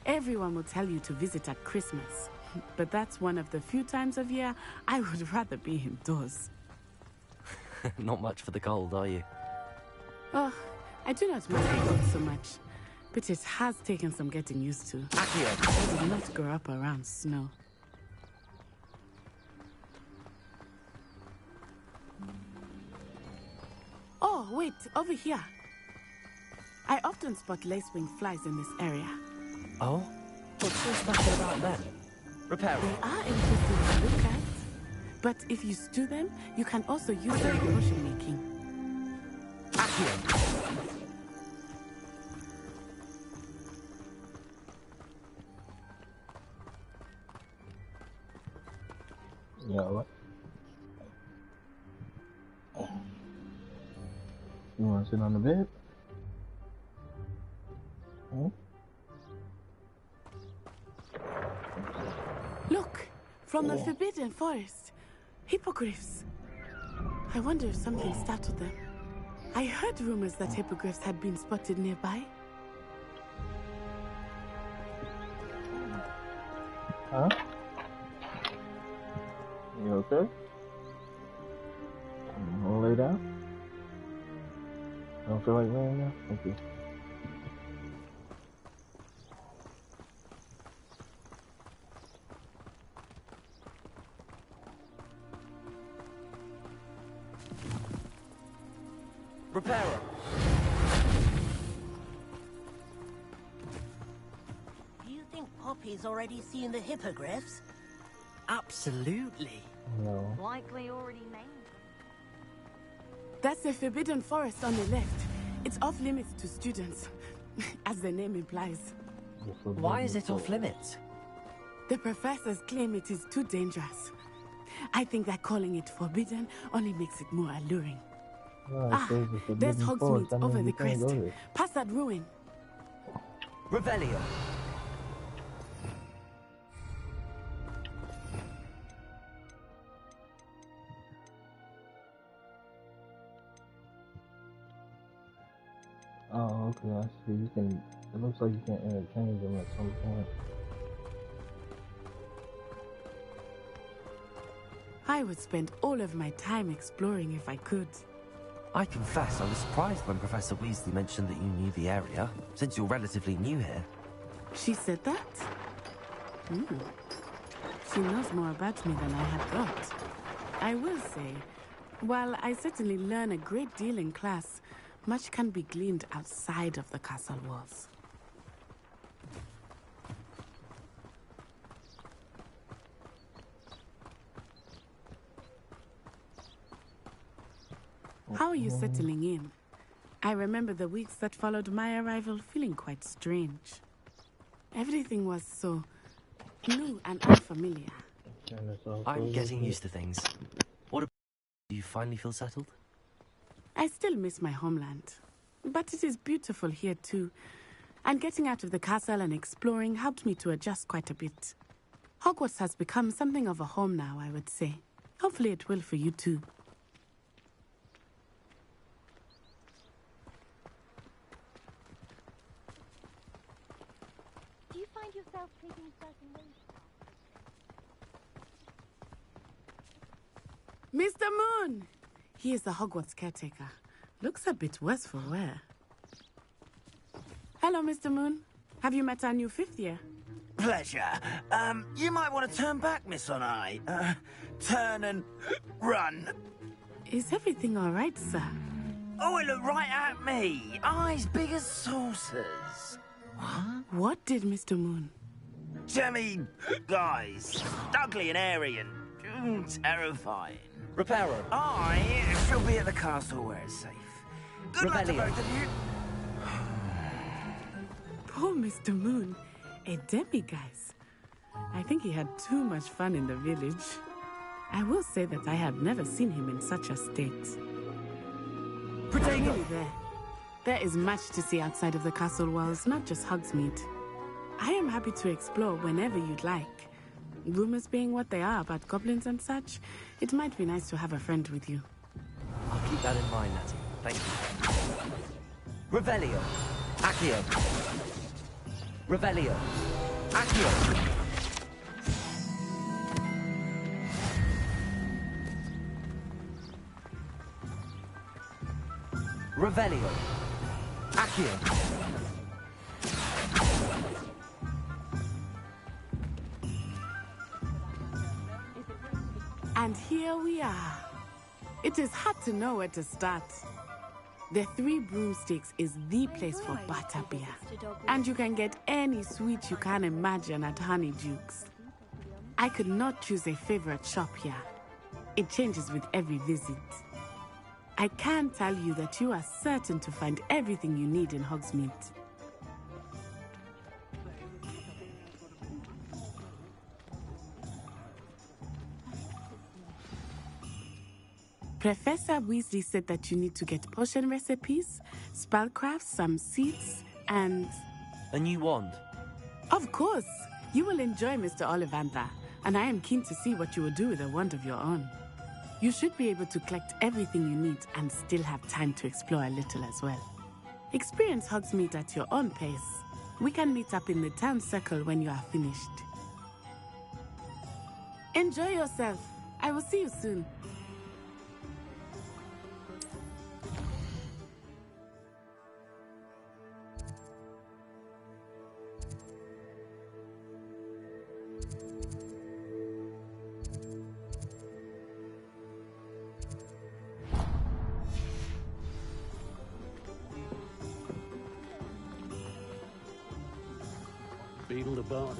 Everyone will tell you to visit at Christmas, but that's one of the few times of year I would rather be indoors. Not much for the cold, are you? Oh, I do not mind the cold so much, but it has taken some getting used to. I did not grow up around snow. Oh, wait, over here. I often spot lacewing flies in this area. Oh? What's so special about them? Repair. They are interesting to look at, but if you stew them, you can also use them in potion making. Yeah, what? You want to sit on the bed? Hmm? Look, from the Forbidden Forest. Hippogriffs. I wonder if something startled them. I heard rumors that hippogriffs had been spotted nearby. Huh? You okay? You wanna lay down? Don't feel like laying down? Okay. Repairer. Do you think Poppy's already seen the hippogriffs? Absolutely. No. Likely already named. That's the Forbidden Forest on the left. It's off limits to students, as the name implies. Why is it off limits? The professors claim it is too dangerous. I think that calling it forbidden only makes it more alluring. There's Hogsmeade over the crest. Past that ruin. Revelio. Oh, okay, I see. You can. It looks like you can interchange them at some point. I would spend all of my time exploring if I could. I confess, I was surprised when Professor Weasley mentioned that you knew the area, since you're relatively new here. She said that? She knows more about me than I had thought. I will say, while I certainly learn a great deal in class, much can be gleaned outside of the castle walls. How are you settling in? I remember the weeks that followed my arrival feeling quite strange. Everything was so new and unfamiliar. I'm getting used to things. What about do you finally feel settled? I still miss my homeland, but it is beautiful here too. And getting out of the castle and exploring helped me to adjust quite a bit. Hogwarts has become something of a home now, I would say. Hopefully it will for you too. Do you find yourself taking certain ways? Mr. Moon! He is the Hogwarts caretaker. Looks a bit worse for wear. Hello, Mr. Moon. Have you met our new fifth year? Pleasure. You might want to turn back, Miss Onai. Turn and run. Is everything all right, sir? Oh, it looked right at me. Eyes big as saucers. What did Mr. Moon? Jemmy, guys. Ugly and airy and terrifying. Reparo. I shall be at the castle where it's safe. Good luck to Revelio. both of you. Poor Mr. Moon. A demiguise. I think he had too much fun in the village. I will say that I have never seen him in such a state. Nearly there. There is much to see outside of the castle walls, not just Hogsmeade. I am happy to explore whenever you'd like. Rumors being what they are about goblins and such, it might be nice to have a friend with you. I'll keep that in mind, Natty. Thank you. Revelio. Accio. Revelio. Accio. Revelio. Accio. And here we are. It is hard to know where to start. The Three Broomsticks is the place for butterbeer. And you can get any sweet you can imagine at Honeydukes. I could not choose a favorite shop here. It changes with every visit. I can tell you that you are certain to find everything you need in Hogsmeade. Professor Weasley said that you need to get potion recipes, spellcrafts, some seeds, and... A new wand. Of course! You will enjoy Mr. Ollivander, and I am keen to see what you will do with a wand of your own. You should be able to collect everything you need and still have time to explore a little as well. Experience Hogsmeade at your own pace. We can meet up in the town circle when you are finished. Enjoy yourself. I will see you soon. Beetle the Bard.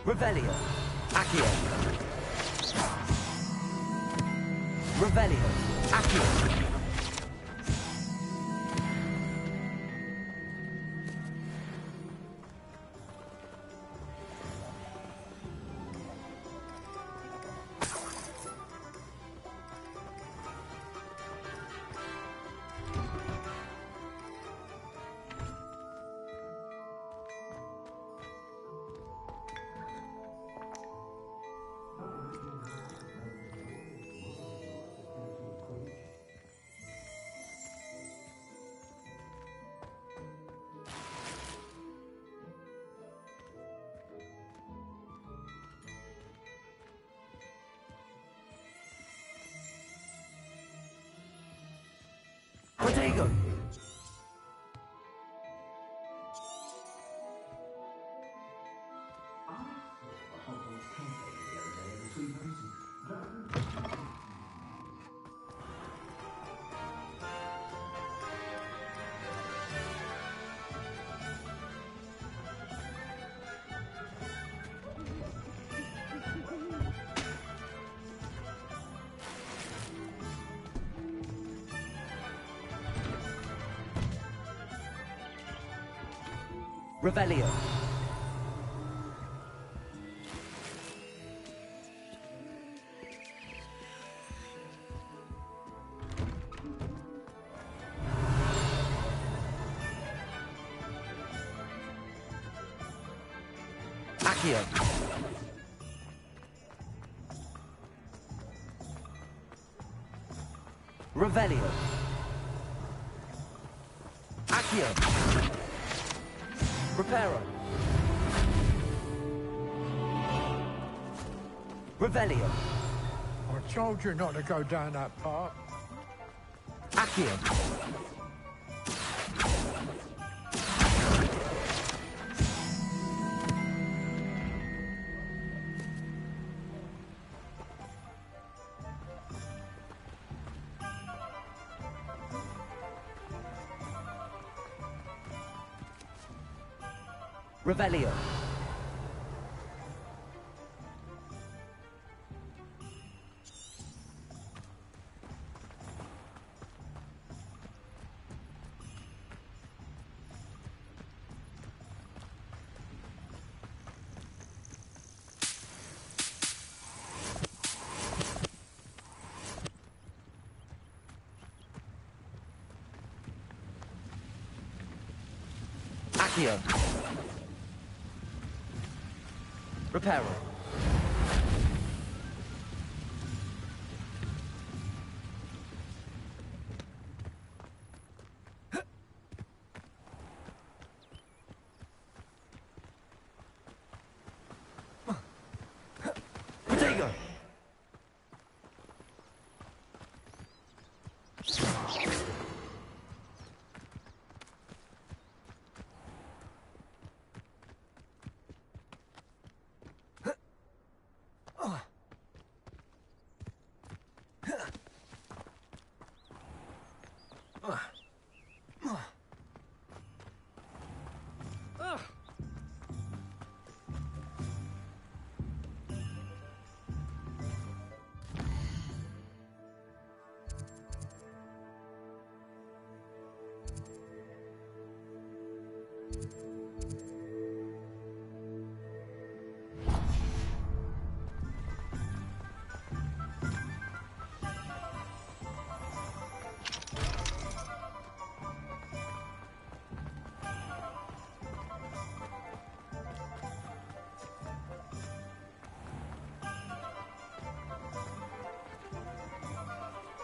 Revelio. Accio. Revelio. Accio. Protego. Revelio. Accio. Revelio. Accio. Reparo. Revelio. I told you not to go down that path. Accio. Revelio. Accio. Reparo. Protego.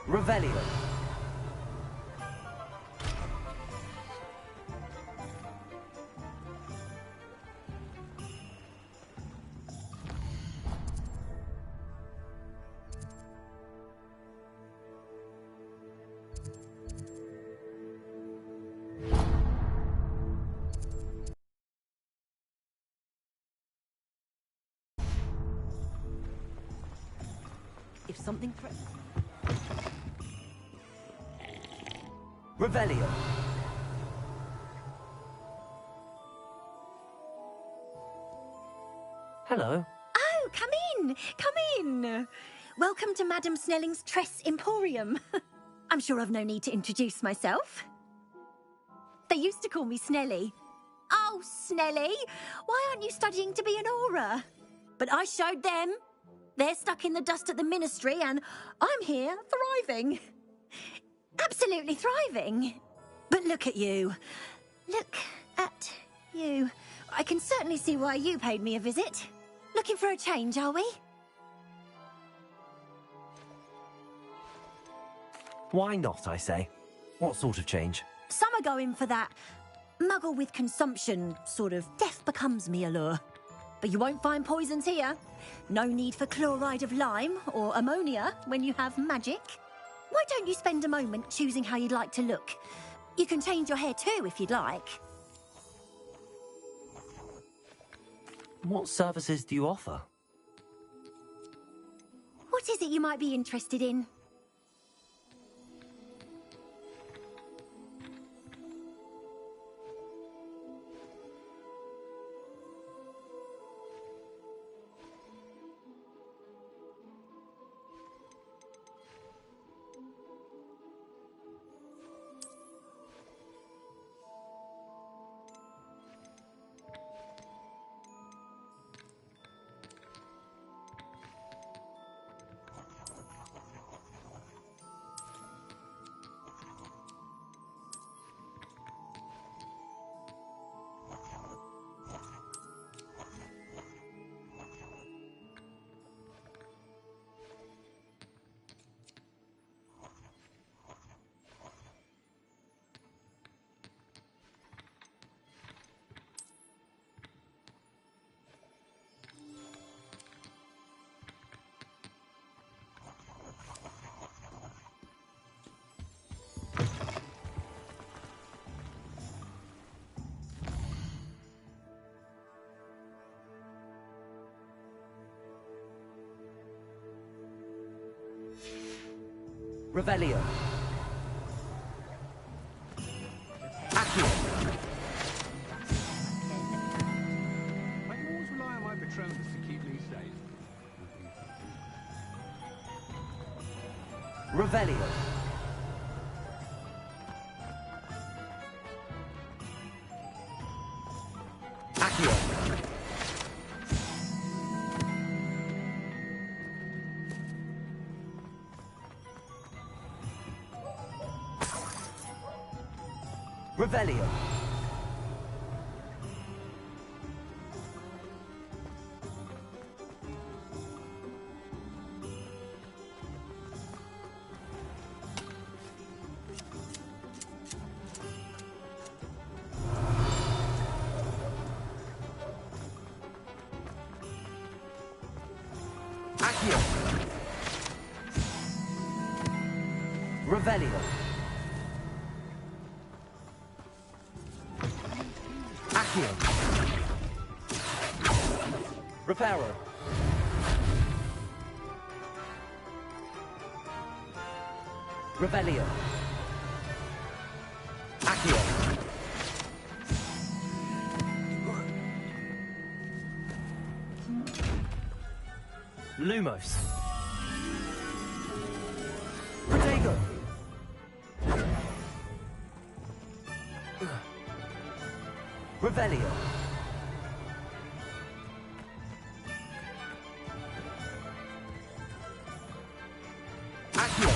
Revelio. If something threatens... Revelio. Hello. Oh, come in! Come in! Welcome to Madame Snelling's Tress Emporium. I'm sure I've no need to introduce myself. They used to call me Snelly. Oh, Snelly! Why aren't you studying to be an aura? But I showed them. They're stuck in the dust at the Ministry, and I'm here, thriving. Absolutely thriving. But look at you. Look at you. I can certainly see why you paid me a visit. Looking for a change, are we? Why not, I say? What sort of change? Some are going for that muggle with consumption, sort of death becomes me allure. But you won't find poisons here. No need for chloride of lime or ammonia when you have magic. Why don't you spend a moment choosing how you'd like to look? You can change your hair too if you'd like. What services do you offer? What is it you might be interested in? Revelio. Accio. Revelio. Accio. Revelio. Accio. Reparo. Revelio. Accio. Lumos. Protego. Revelio. Accio.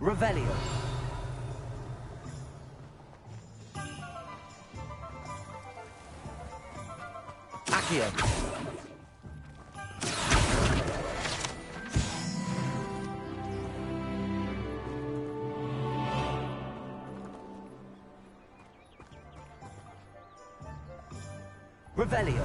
Revelio. Accio. Revelio.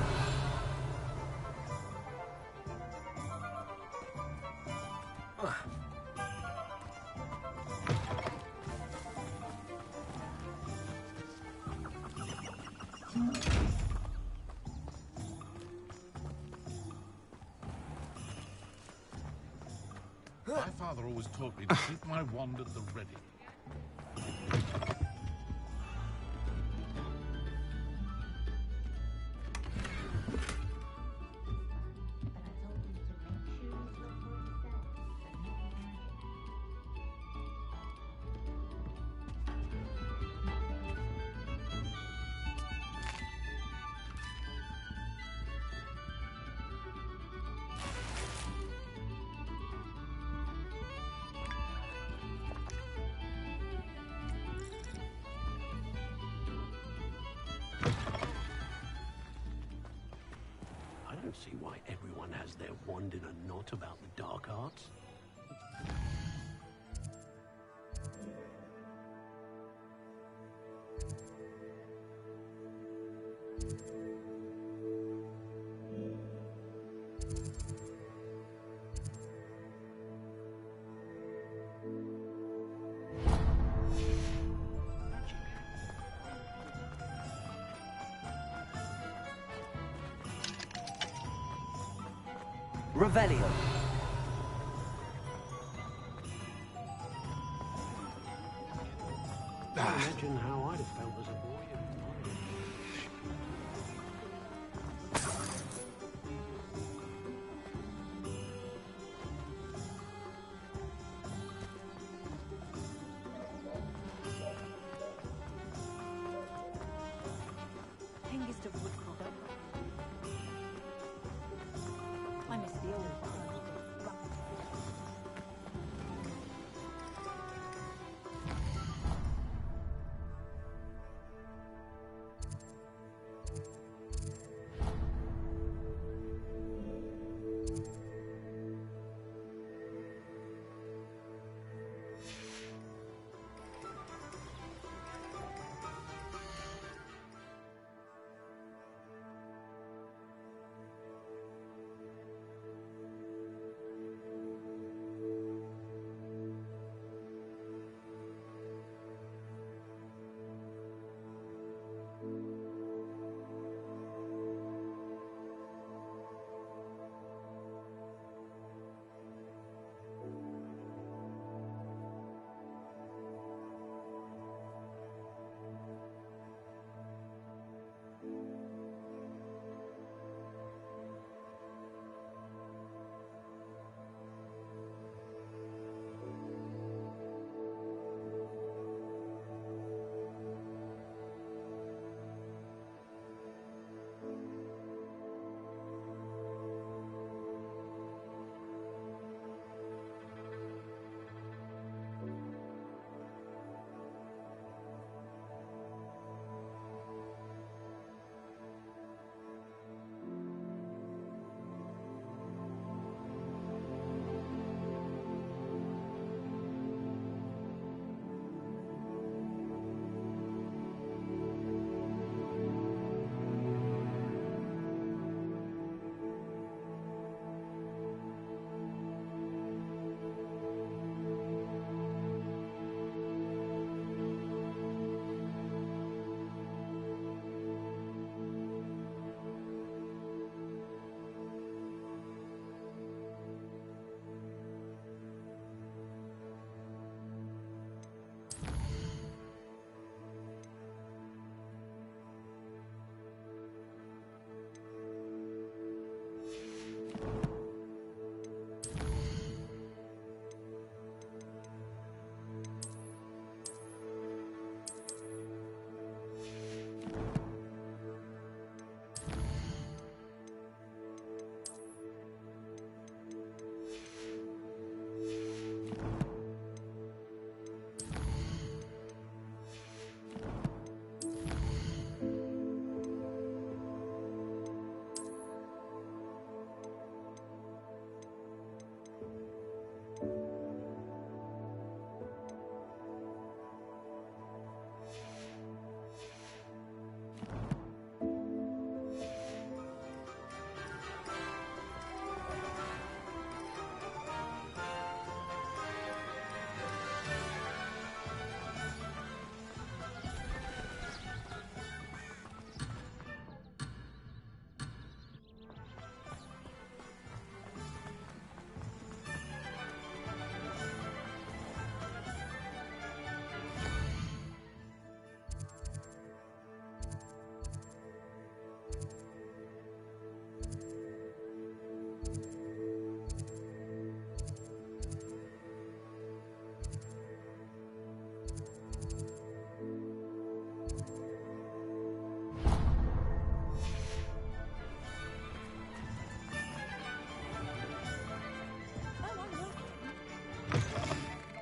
My father always taught me to keep my wand at the ready. I don't see why everyone has their wand in a knot about the dark arts. Revelio. Imagine how I'd have felt as a boy. Hengist of Woodcock. I miss the old one.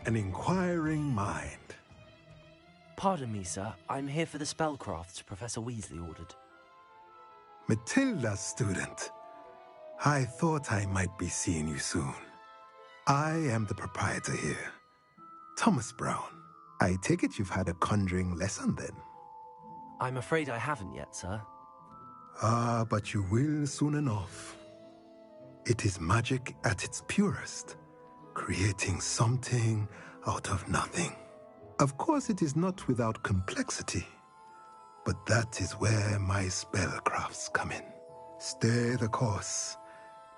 an inquiring mind. Pardon me, sir. I'm here for the spellcrafts Professor Weasley ordered. Matilda's student. I thought I might be seeing you soon. I am the proprietor here, Thomas Brown. I take it you've had a conjuring lesson then? I'm afraid I haven't yet, sir. Ah, but you will soon enough. It is magic at its purest, creating something out of nothing. Of course, it is not without complexity, but that is where my spellcrafts come in. Stay the course,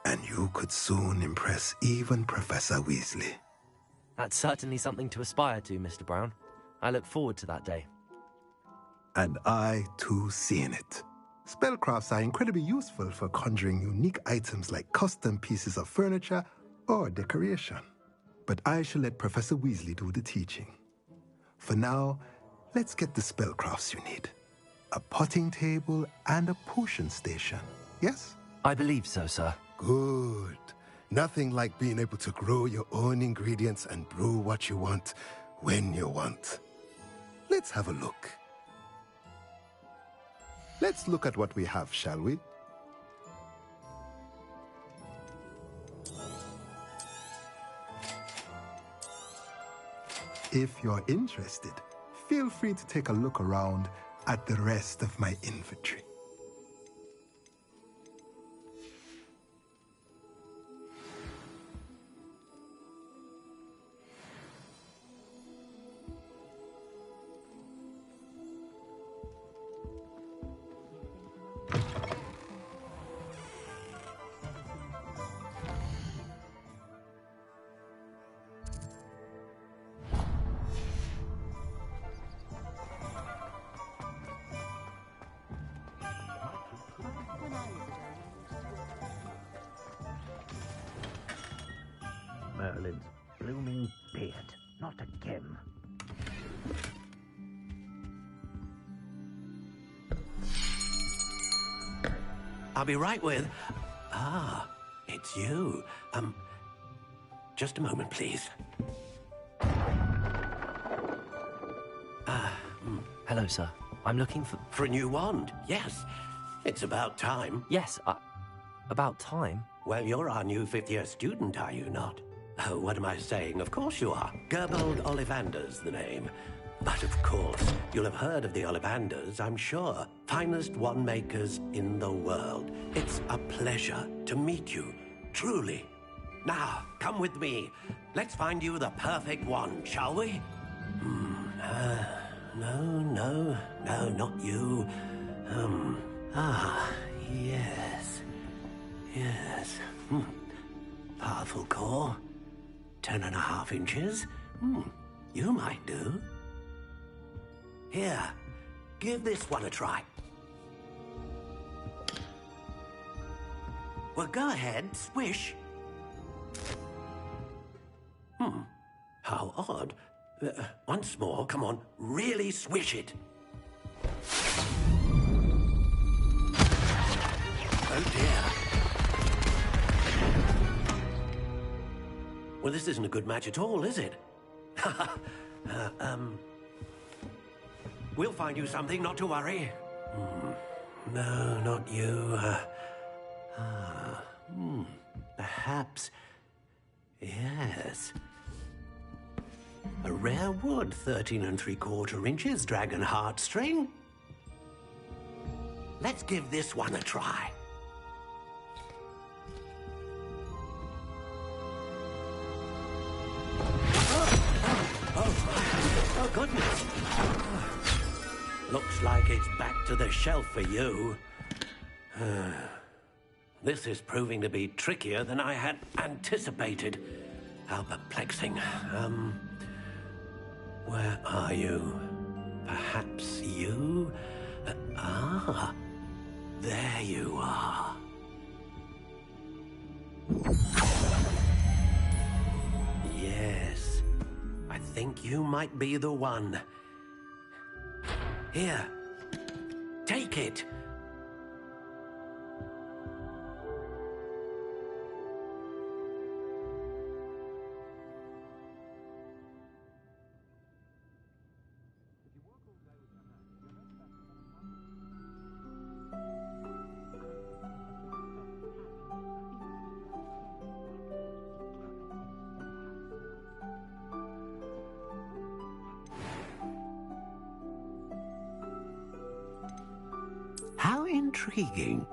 and you could soon impress even Professor Weasley. That's certainly something to aspire to, Mr. Brown. I look forward to that day. And I, too, see in it. Spellcrafts are incredibly useful for conjuring unique items like custom pieces of furniture or decoration. But I shall let Professor Weasley do the teaching. For now, let's get the spellcrafts you need. A potting table and a potion station, yes? I believe so, sir. Good. Nothing like being able to grow your own ingredients and brew what you want, when you want. Let's have a look. Let's look at what we have, shall we? If you're interested, feel free to take a look around at the rest of my inventory. Merlin's blooming beard. Not again. I'll be right with... Ah, it's you. Just a moment, please. Hello, sir. I'm looking for... For a new wand, yes. It's about time. Yes, about time? Well, you're our new fifth-year student, are you not? Oh, what am I saying? Of course you are. Gerbold Ollivander's the name. But of course, you'll have heard of the Ollivanders, I'm sure. Finest wand makers in the world. It's a pleasure to meet you, truly. Now, come with me. Let's find you the perfect wand, shall we? No, not you. Yes. Powerful core. 10.5 inches. You might do. Here, give this one a try. Well, go ahead, swish. How odd. Once more, come on, really swish it. Oh dear. Well, this isn't a good match at all, is it? We'll find you something, not to worry. No, not you. Perhaps... Yes. A rare wood, 13 3/4 inches, dragon heartstring. Let's give this one a try. Oh, goodness. Looks like it's back to the shelf for you. This is proving to be trickier than I had anticipated. How perplexing. Where are you? Perhaps you? There you are. Yes, I think you might be the one. Here, take it. How intriguing.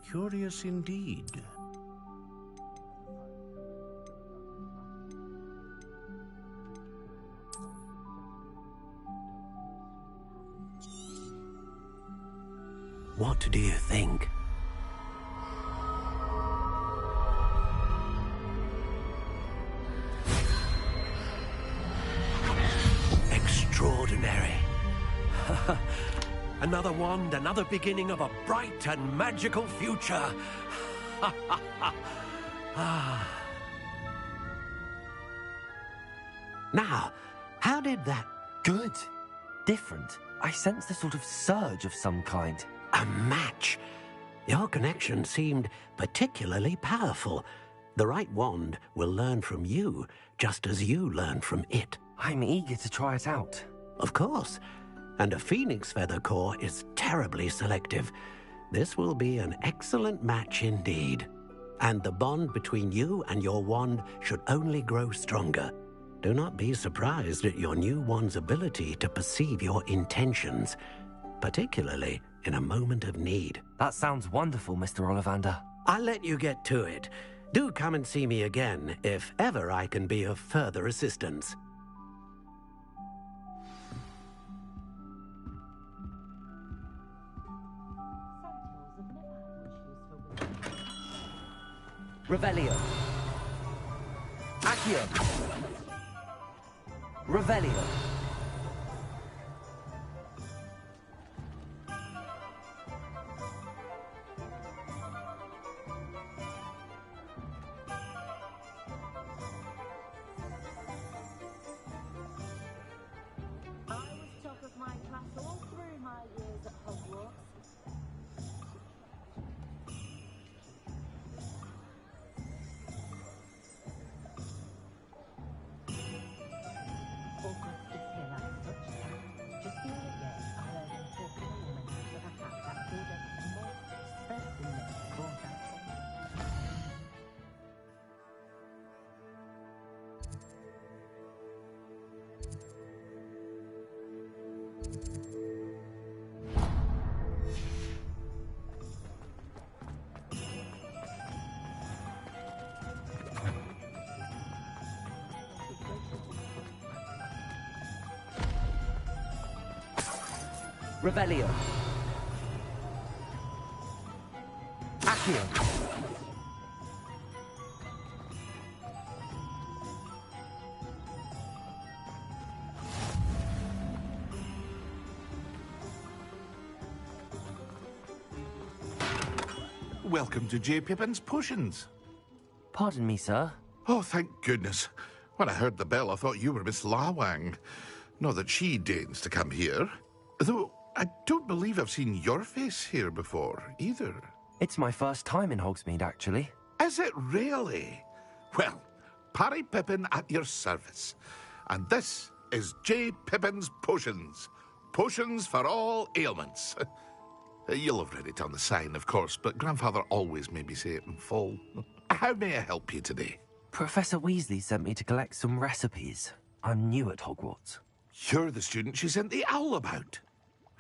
Curious indeed. What do you think? Extraordinary. Another wand, another beginning of a bright and magical future. Now, how did that... Good. Different. I sensed a sort of surge of some kind. A match? Your connection seemed particularly powerful. The right wand will learn from you, just as you learn from it. I'm eager to try it out. Of course. And a phoenix feather core is terribly selective. This will be an excellent match indeed. And the bond between you and your wand should only grow stronger. Do not be surprised at your new wand's ability to perceive your intentions, particularly in a moment of need. That sounds wonderful, Mr. Ollivander. I'll let you get to it. Do come and see me again if ever I can be of further assistance. Revelio. Accio. Revelio. I was top of my class all through my years at Hogwarts. Revelio. Accio. Welcome to J. Pippin's Potions. Pardon me, sir. Oh, thank goodness. When I heard the bell, I thought you were Miss Lawang. Not that she deigns to come here. Though, I don't believe I've seen your face here before, either. It's my first time in Hogsmeade, actually. Is it really? Well, Parry Pippin at your service. And this is J. Pippin's Potions. Potions for all ailments. You'll have read it on the sign, of course, but Grandfather always made me say it in full. How may I help you today? Professor Weasley sent me to collect some recipes. I'm new at Hogwarts. You're the student she sent the owl about.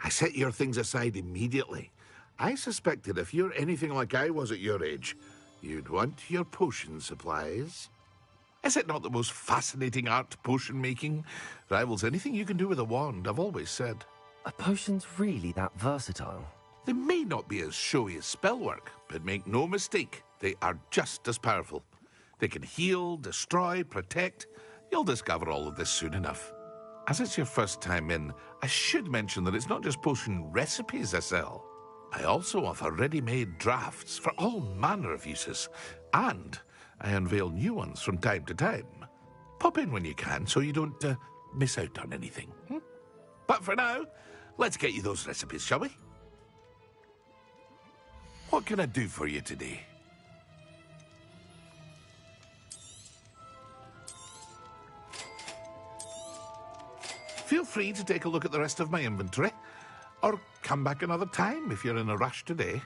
I set your things aside immediately. I suspected if you're anything like I was at your age, you'd want your potion supplies. Is it not the most fascinating art, potion making? Rivals anything you can do with a wand, I've always said. Are potions really that versatile? They may not be as showy as spellwork, but make no mistake, they are just as powerful. They can heal, destroy, protect. You'll discover all of this soon enough. As it's your first time in, I should mention that it's not just potion recipes I sell. I also offer ready-made drafts for all manner of uses, and I unveil new ones from time to time. Pop in when you can so you don't miss out on anything. But for now, let's get you those recipes, shall we? What can I do for you today? Feel free to take a look at the rest of my inventory, or come back another time if you're in a rush today.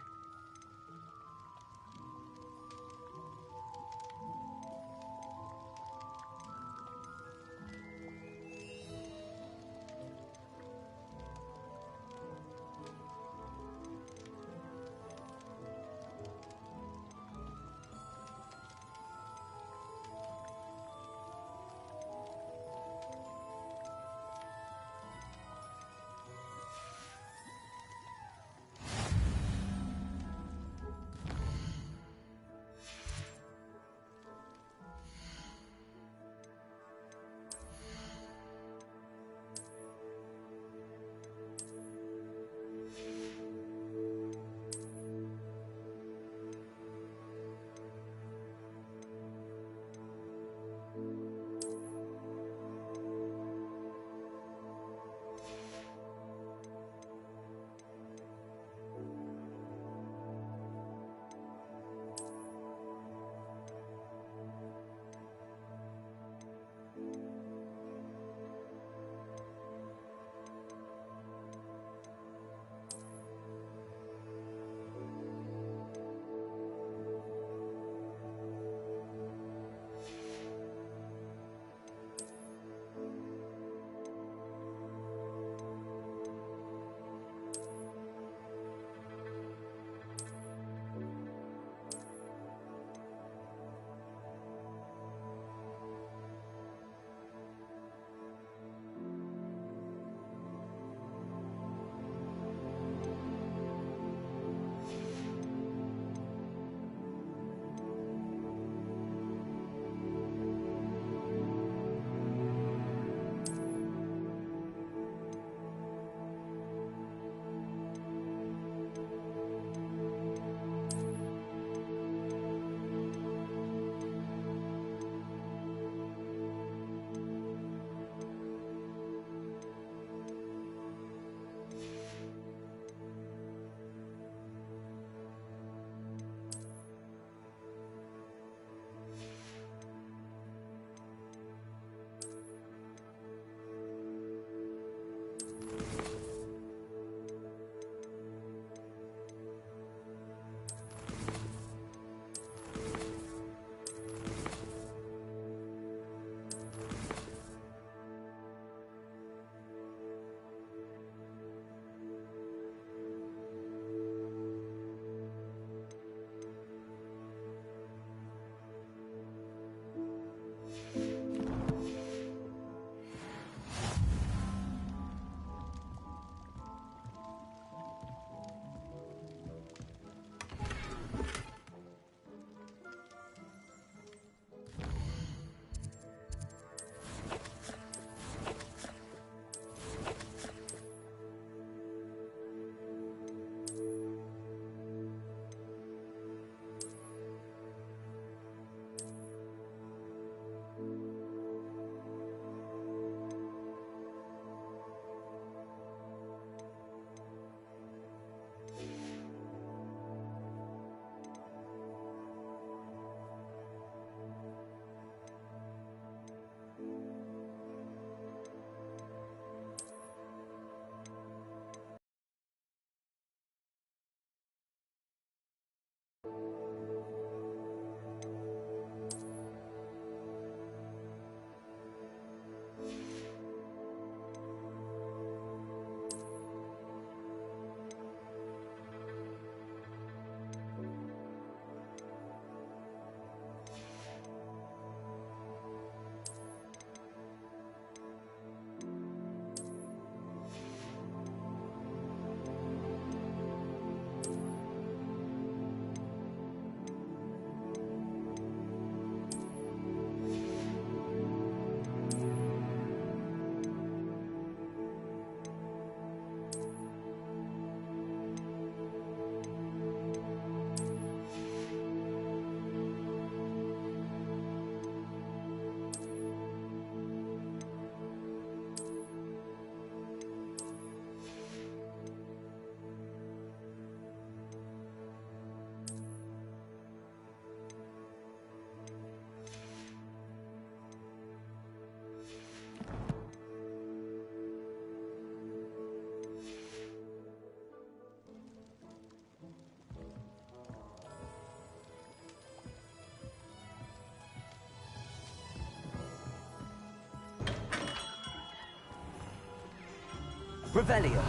Revelio.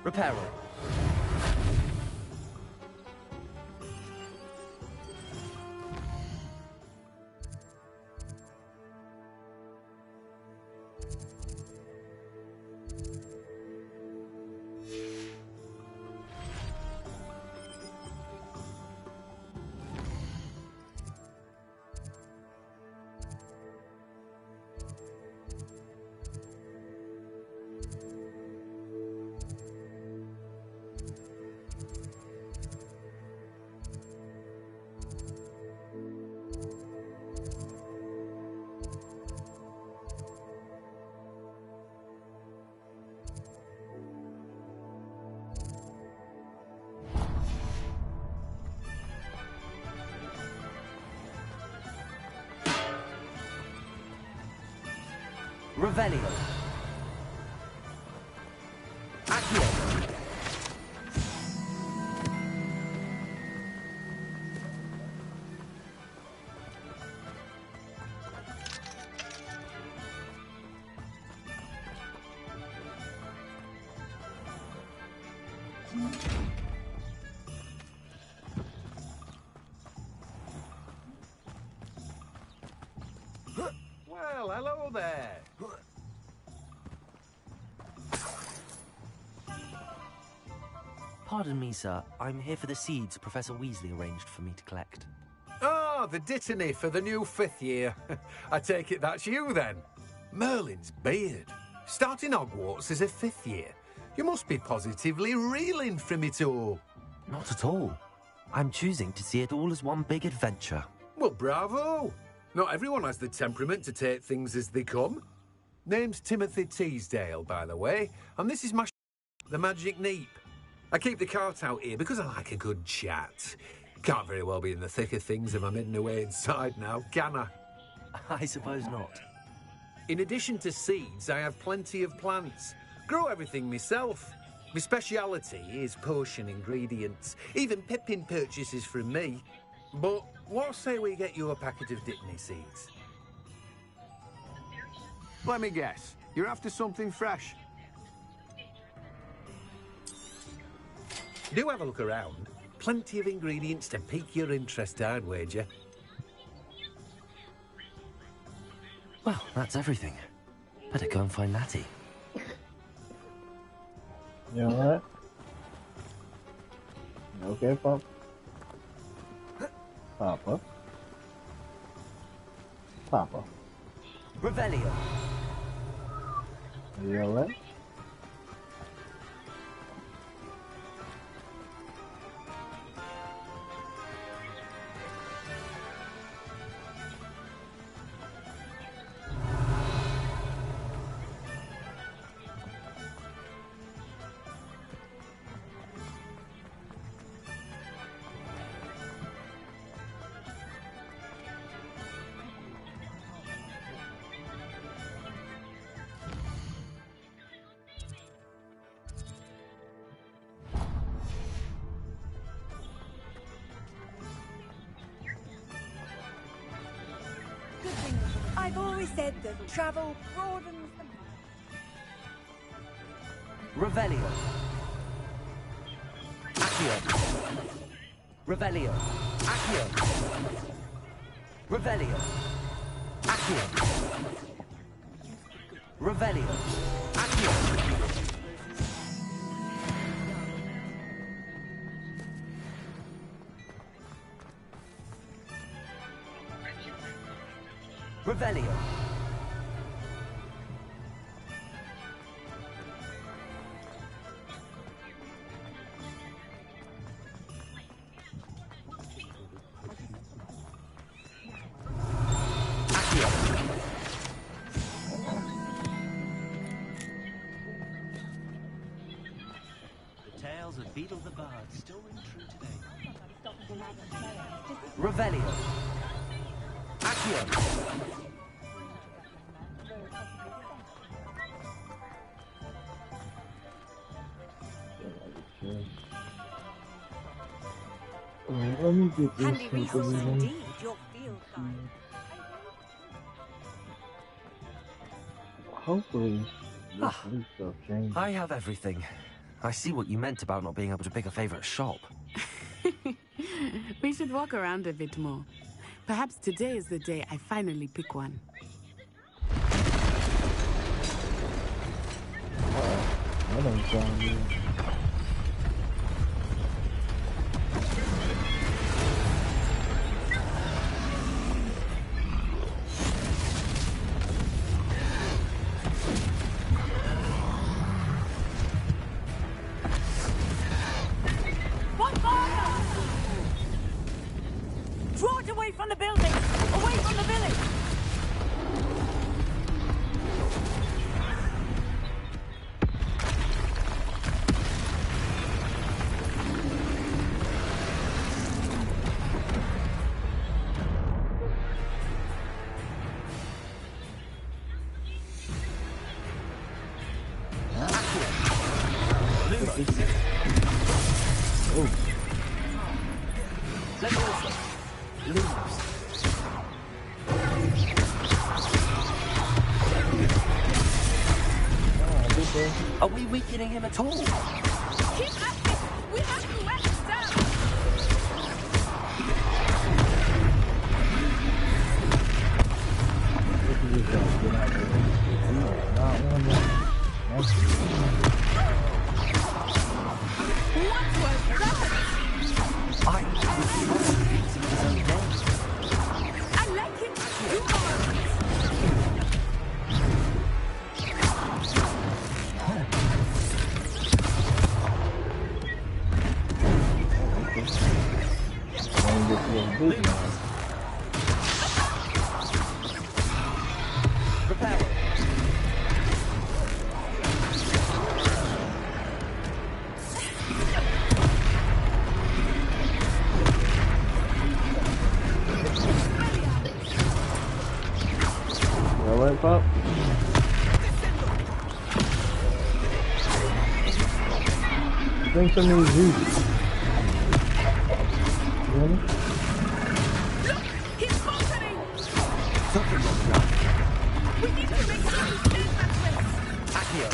Reparo. Revelio. Accio. Well, hello there. Pardon me, sir. I'm here for the seeds Professor Weasley arranged for me to collect. Ah, the dittany for the new 5th year. I take it that's you, then. Merlin's beard. Starting Hogwarts as a 5th year. You must be positively reeling from it all. Not at all. I'm choosing to see it all as one big adventure. Well, bravo. Not everyone has the temperament to take things as they come. Name's Timothy Teasdale, by the way, and this is my the Magic Neep. I keep the cart out here because I like a good chat. Can't very well be in the thick of things if I'm hidden away inside now, can I? I suppose not. In addition to seeds, I have plenty of plants. Grow everything myself. My speciality is potion ingredients. Even Pippin purchases from me. But what say we get you a packet of dittany seeds? Let me guess. You're after something fresh. Do have a look around. Plenty of ingredients to pique your interest, I'd wager. Well, that's everything. Better go and find Natty. You alright? You okay, Pop? Papa? Papa? Revelio. Are you alright? I've always said that travel broadens the... Revelio. Accio. Revelio. Accio. Revelio. Accio. Revelio. Accio. Revelio. The tales of Beetle the Bard still ring true today. Revelio. Accio. Let me get this Handy resource indeed, your field guide. Hopefully, this loot stuff changes. I have everything. I see what you meant about not being able to pick a favorite shop. We should walk around a bit more. Perhaps today is the day I finally pick one. I don't sound good. One fire! Draw it away from the building! Away from the village! Oh. Are we weakening him at all? Keep at it! We have to wet it down! What was that? I like it too Alright, Pop? Drink some of these juice. You hear me? He's faltering! Something wrong now. We need to make sure he stays that way! Accio.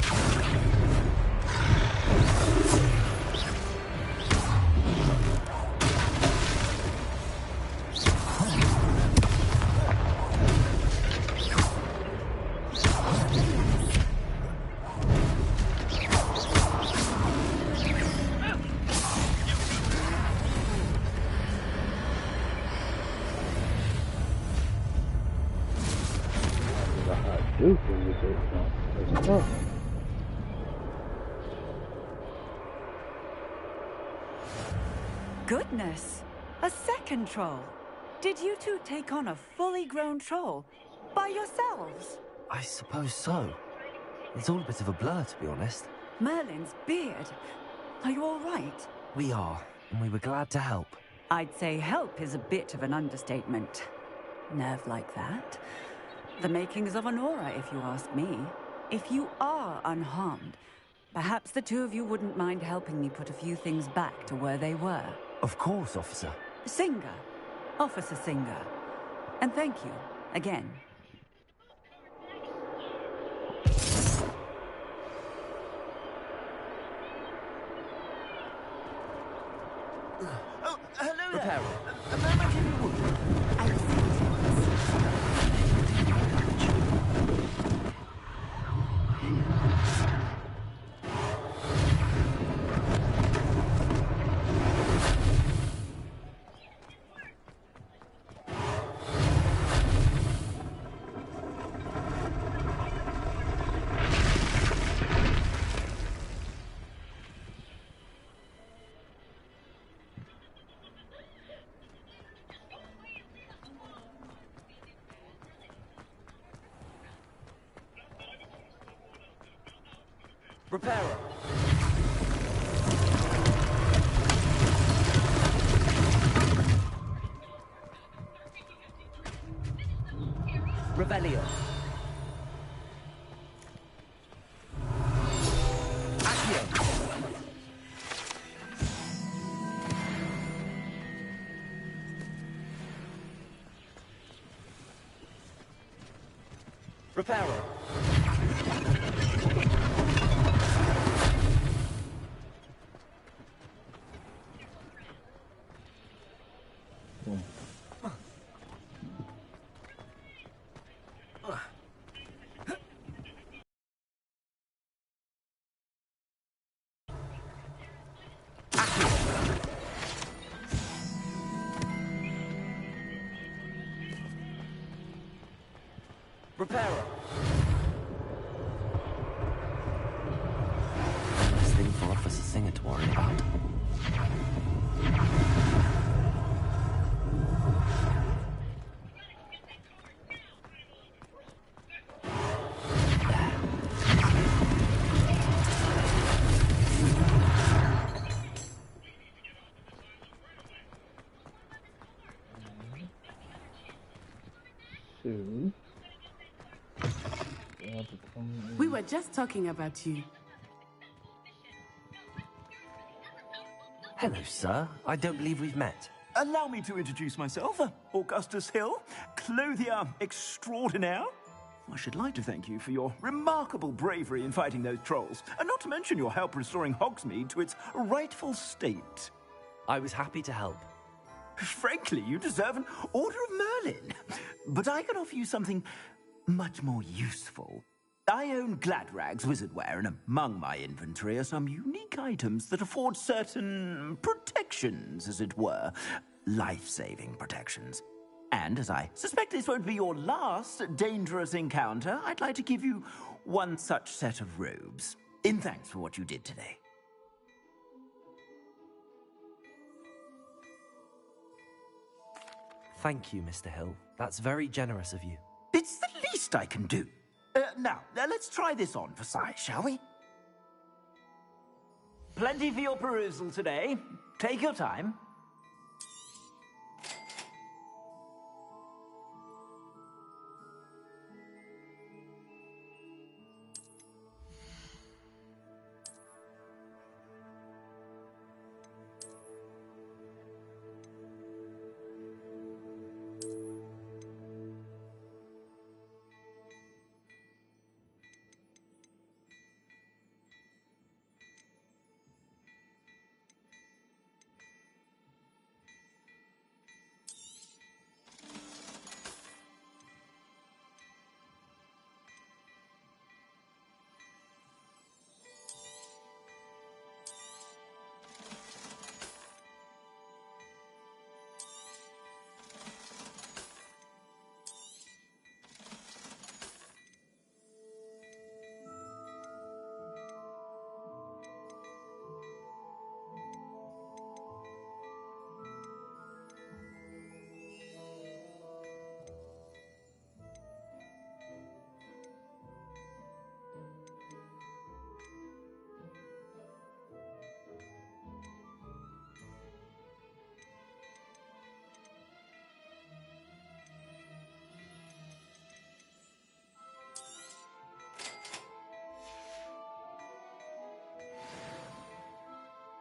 Goodness! A second troll! Did you two take on a fully grown troll? By yourselves? I suppose so. It's all a bit of a blur, to be honest. Merlin's beard. Are you all right? We are, and we were glad to help. I'd say help is a bit of an understatement. Nerve like that. The makings of an aura, if you ask me. If you are unharmed, perhaps the two of you wouldn't mind helping me put a few things back to where they were. Of course, officer. Singer. Officer Singer. And thank you, again. Oh, hello there. Repair. A moment if you would. Repairer. Revelio. Accio. Repairer. Reparo. This thing for Officer Singer to worry about. We were just talking about you. Hello, sir. I don't believe we've met. Allow me to introduce myself, Augustus Hill, clothier extraordinaire. I should like to thank you for your remarkable bravery in fighting those trolls, and not to mention your help restoring Hogsmeade to its rightful state. I was happy to help. Frankly, you deserve an Order of Merlin. But I can offer you something much more useful. I own Gladrag's wizardware, and among my inventory are some unique items that afford certain protections, as it were. Life-saving protections. And as I suspect this won't be your last dangerous encounter, I'd like to give you one such set of robes, in thanks for what you did today. Thank you, Mr. Hill. That's very generous of you. It's the least I can do. Now, let's try this on for size, shall we? Plenty for your perusal today. Take your time.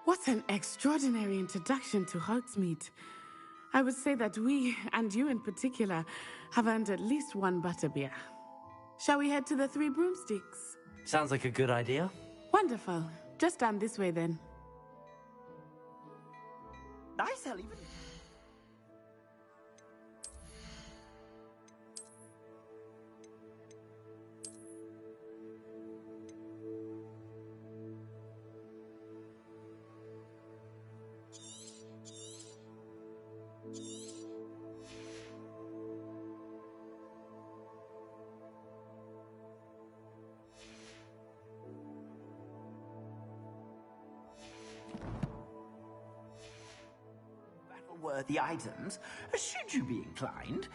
What an extraordinary introduction to Hogsmeade. I would say that we, and you in particular, have earned at least one butterbeer. Shall we head to the Three Broomsticks? Sounds like a good idea. Wonderful. Just stand this way then. Nice, I'll even... Worthy items, should you be inclined.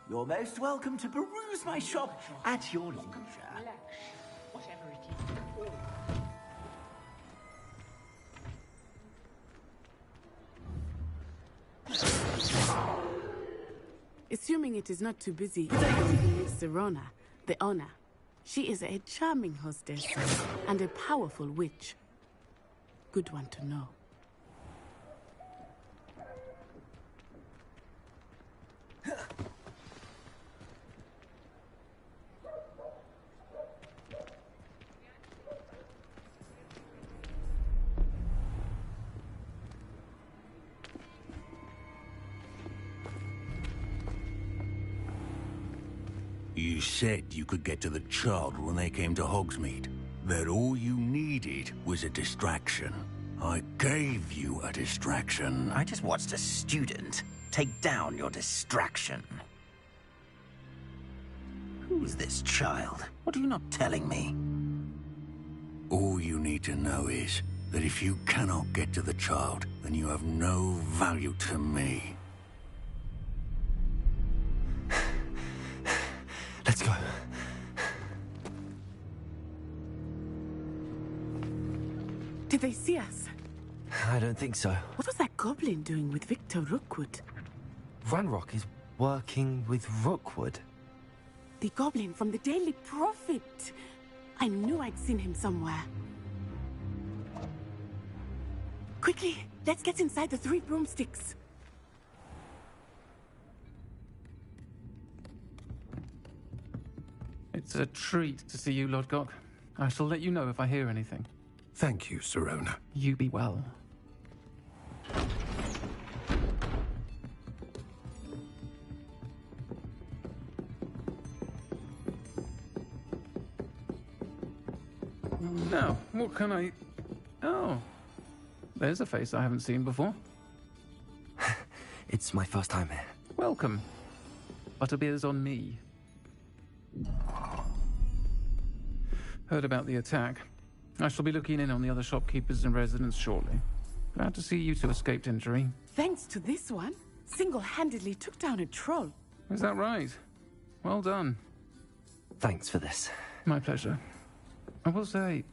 You're most welcome to peruse my shop at your leisure. Whatever it is. Assuming it is not too busy, Miss Serona, the owner. She is a charming hostess and a powerful witch. Good one to know. You said you could get to the child when they came to Hogsmeade. That all you needed was a distraction. I gave you a distraction. I just watched a student take down your distraction. Who's this child? What are you not telling me? All you need to know is that if you cannot get to the child, then you have no value to me. Let's go. Did they see us? I don't think so. What was that goblin doing with Victor Rookwood? Ranrock is working with Rookwood. The goblin from the Daily Prophet. I knew I'd seen him somewhere. Quickly, let's get inside the 3 broomsticks. It's a treat to see you, Lodgok. I shall let you know if I hear anything. Thank you, Sirona. You be well. Now, what can I... Oh. There's a face I haven't seen before. It's my first time here. Welcome. Butterbeer's on me. Heard about the attack. I shall be looking in on the other shopkeepers and residents shortly. Glad to see you two escaped injury. Thanks to this one, single-handedly took down a troll. Is that right? Well done. Thanks for this. My pleasure. I will say,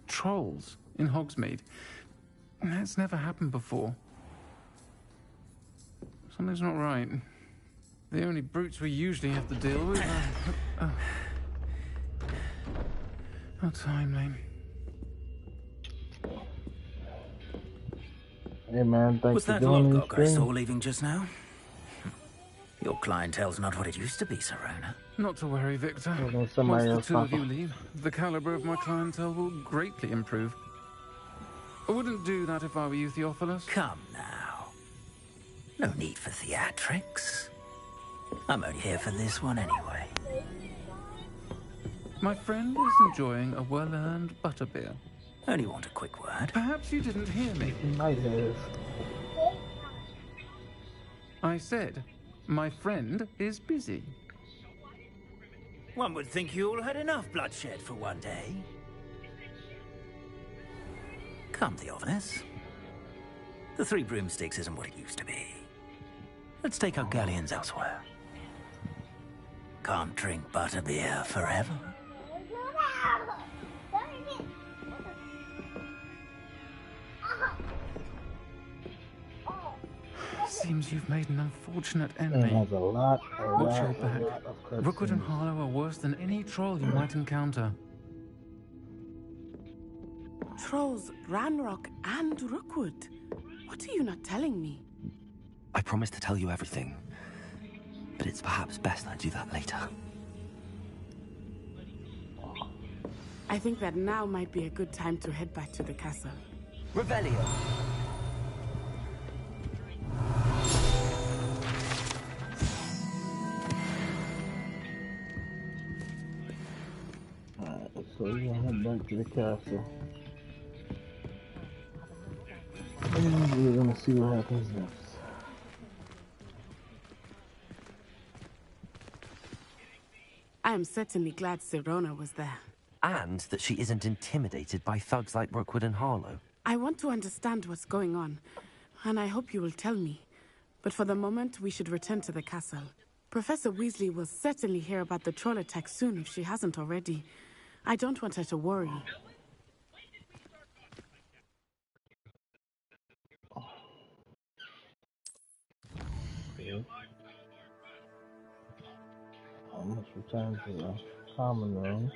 trolls in Hogsmeade. That's never happened before. Something's not right. The only brutes we usually have to deal with are... How timely. Hey man, thanks Was for that doing Lodgok I this saw stream. leaving just now? Your clientele's not what it used to be, Sirona. Not to worry, Victor. Well, then Once somebody the else two of pop you up. leave, the caliber of my clientele will greatly improve. I wouldn't do that if I were you, Theophilus. Come now. No need for theatrics. I'm only here for this one anyway. My friend is enjoying a well-earned butterbeer. Only want a quick word. Perhaps you didn't hear me. He might have. I said, my friend is busy. One would think you all had enough bloodshed for one day. Come, Theophilus. The 3 broomsticks isn't what it used to be. Let's take our galleons elsewhere. Can't drink butterbeer forever. Seems you've made an unfortunate It enemy. has a lot Watch your of back. cutscenes. Rookwood and Harlow are worse than any troll you might encounter. Trolls, Ranrock, and Rookwood. What are you not telling me? I promised to tell you everything, but it's perhaps best I do that later. I think that now might be a good time to head back to the castle. Revelio. Alright, so we're gonna head back to the castle. And we're gonna see what happens next. I am certainly glad Sirona was there. And that she isn't intimidated by thugs like Rookwood and Harlow. I want to understand what's going on, and I hope you will tell me. But for the moment, we should return to the castle. Professor Weasley will certainly hear about the troll attack soon if she hasn't already. I don't want her to worry. I must return to the common room.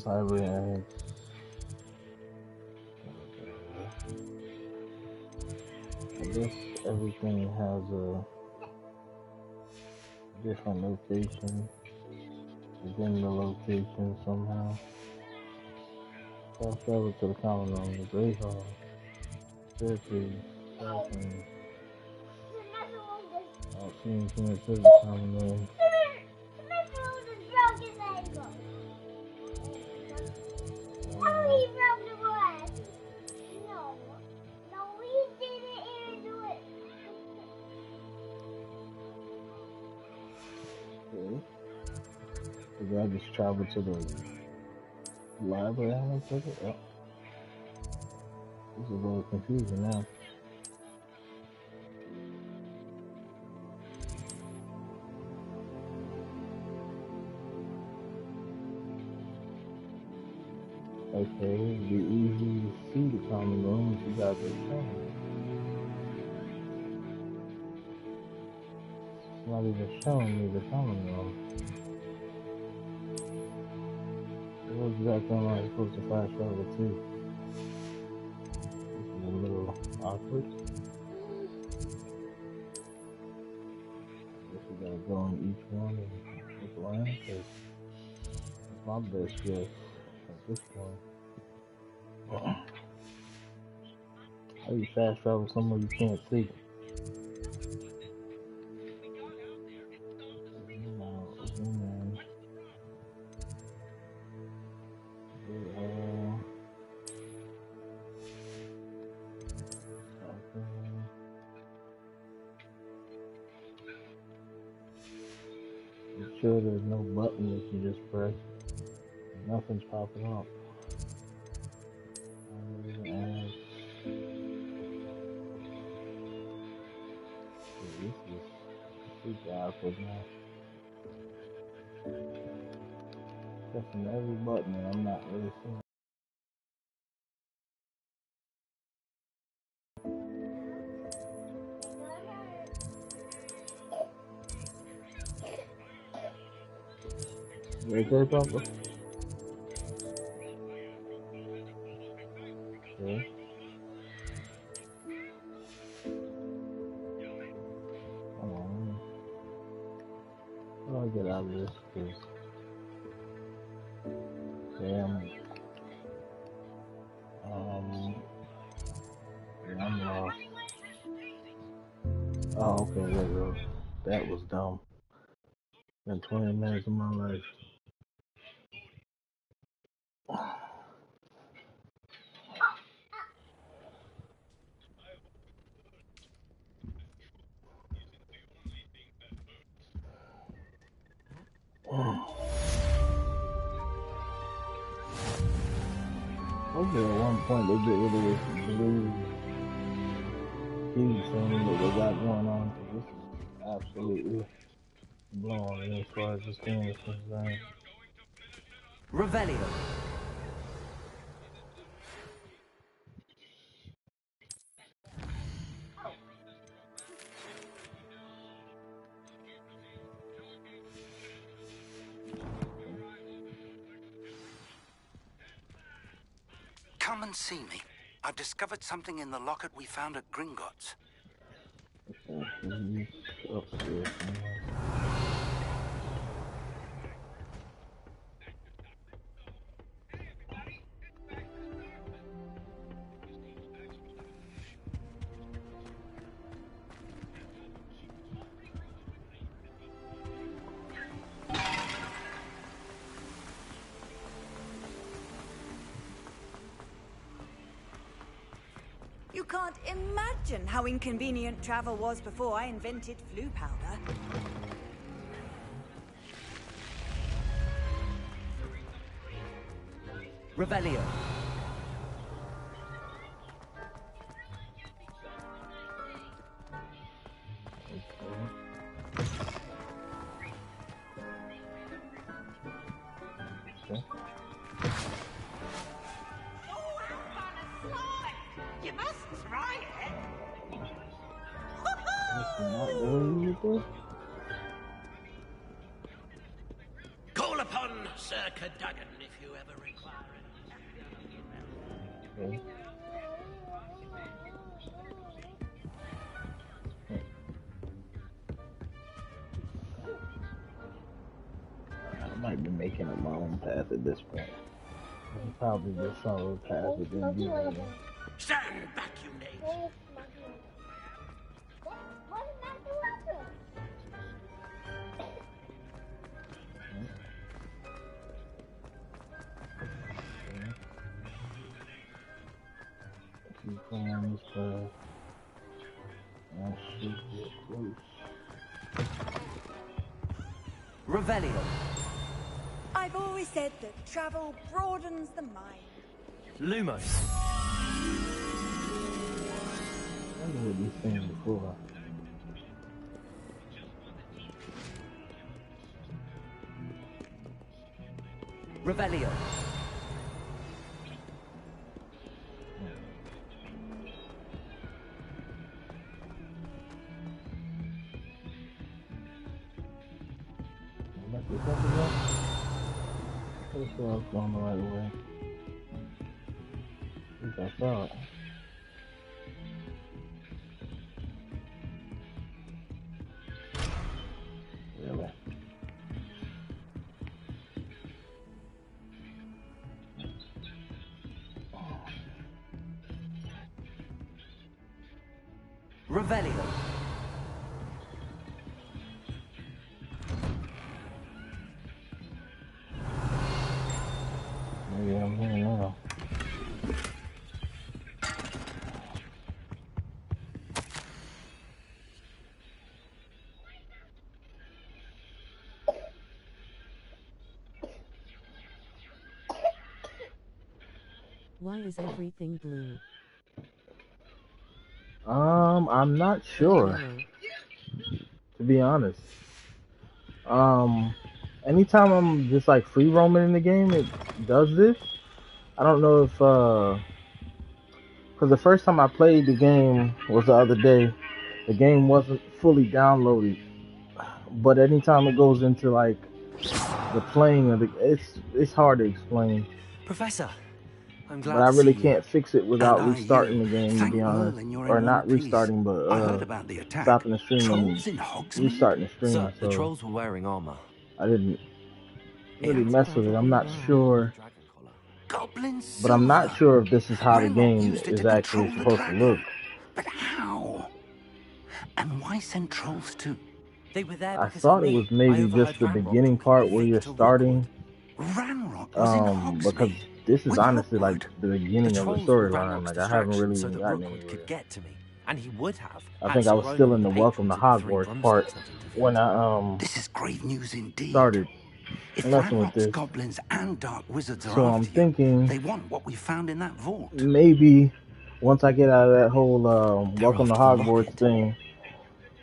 Library and I guess everything has a different location within the location somehow. Fast travel to the common room, the Great Hall, staircase, bathroom. All scenes in the common room. do I just travel to the library? I'm gonna take it. Oh, this is a little confusing now. Okay, it'd be easy to see the common room if you guys are showing. It's not even showing me the common room. What exactly am I supposed to fast travel to? This is a little awkward. Guess we gotta go in each one and look around, because that's my best guess at this point. How do you fast travel somewhere you can't see? Zoom out, zoom in. I'm sure there's no button that you just press. Nothing's popping up. This is super awkward now. Pressing every button and I'm not really seeing. Right there, Papa? Okay. Come on. How do I get out of this? Cause damn. Yeah, I'm lost. Oh, okay, there we go. That was dumb. Been 20 minutes of my life. Hopefully at one point they get rid of this blue huge thing that they got going on, because this is absolutely blowing me as far as this game is concerned. Revelio. Come and see me. I've discovered something in the locket we found at Gringotts. Upstairs. You can't imagine how inconvenient travel was before I invented flu powder. Revelio. You must try it. Call upon Sir Cadogan if you ever require it. Okay. I might be making up my own path at this point. I'll probably just follow the path that didn't do anything. Stand back, you knaves! Keep following this path. I should get close. Revelio. I've always said that travel broadens the mind. Lumos. I've heard these things before. Revelio. Pretty sure I was going the right way. At least I thought. Really? Revelio. Maybe I'm here now. Why is everything blue? I'm not sure, to be honest. Anytime I'm just like free roaming in the game, it does this. I don't know if, because the first time I played the game was the other day. The game wasn't fully downloaded, but anytime it goes into like the playing of the, it's hard to explain. Professor, I'm glad But I to really see you. can't fix it without And I restarting you. the game, to Thank be honest. Merlin you're Or in not one piece. restarting, but I heard about the attack. stopping the stream Trolls and in Hogsmeade? restarting the stream. Sir, the So trolls were wearing armor. I didn't really mess with it. I'm not sure, Goblins but I'm not sure if this is how the Ranrock game used it is to actually control the supposed to look. But how? And why send trolls to? They were there I because thought of it me. was maybe just the beginning part where you're starting. Ranrock was in Hogsmeade. Because this is honestly like the The beginning of the trolls were storyline. Ranrock's Like I haven't distraction really so even that gotten Rookwood anywhere. could get to me, and he would have. I had think I was Sir still Ronan in the and Welcome to patrons of the Three Hogwarts part Broomsticks not intervened. when I This is grave news indeed. started If messing with Ranrock's this. goblins and dark wizards are So I'm after you, thinking they want what we found in that vault. maybe once I get out of that whole Welcome to after the Hogwarts thing,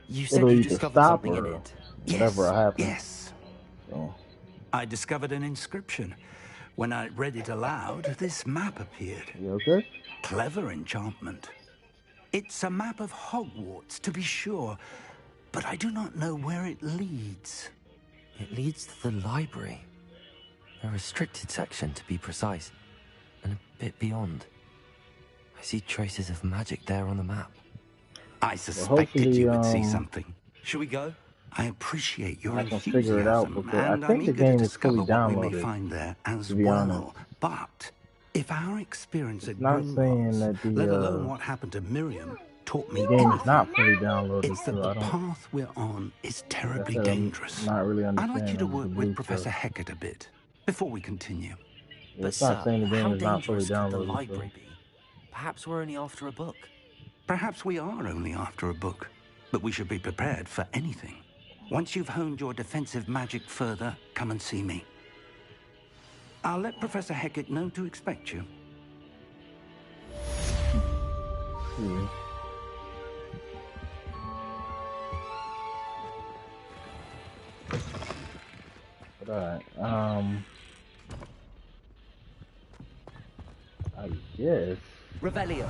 You said it'll you either discovered stop something in or it. whatever happens. Yes. So I discovered an inscription. When I read it aloud, this map appeared. you okay? Clever enchantment. It's a map of Hogwarts, to be sure, but I do not know where it leads. It leads to the library. A restricted section, to be precise, and a bit beyond. I see traces of magic there on the map. I suspected you would see something. Shall we go? I appreciate your I can figure it out enthusiasm, because I and I'm think the eager to game is discover fully what we may downloaded. find there as To be well. honest, But if our experience at not saying that let alone the what happened to Miriam, taught me game is anything, not fully downloaded. it's that So the I don't. path we're on is Like I terribly said, I'm dangerous. not really I'd understanding like you to the work blue with Professor stuff. Hackett a bit before we continue. But It's not sir, saying the game how is not fully dangerous could the downloaded. library be? Perhaps we're only after a book. Perhaps we are only after a book, but we should be prepared for anything. Once you've honed your defensive magic further, come and see me. I'll let Professor Hackett know to expect you. But alright, I guess. Revelio.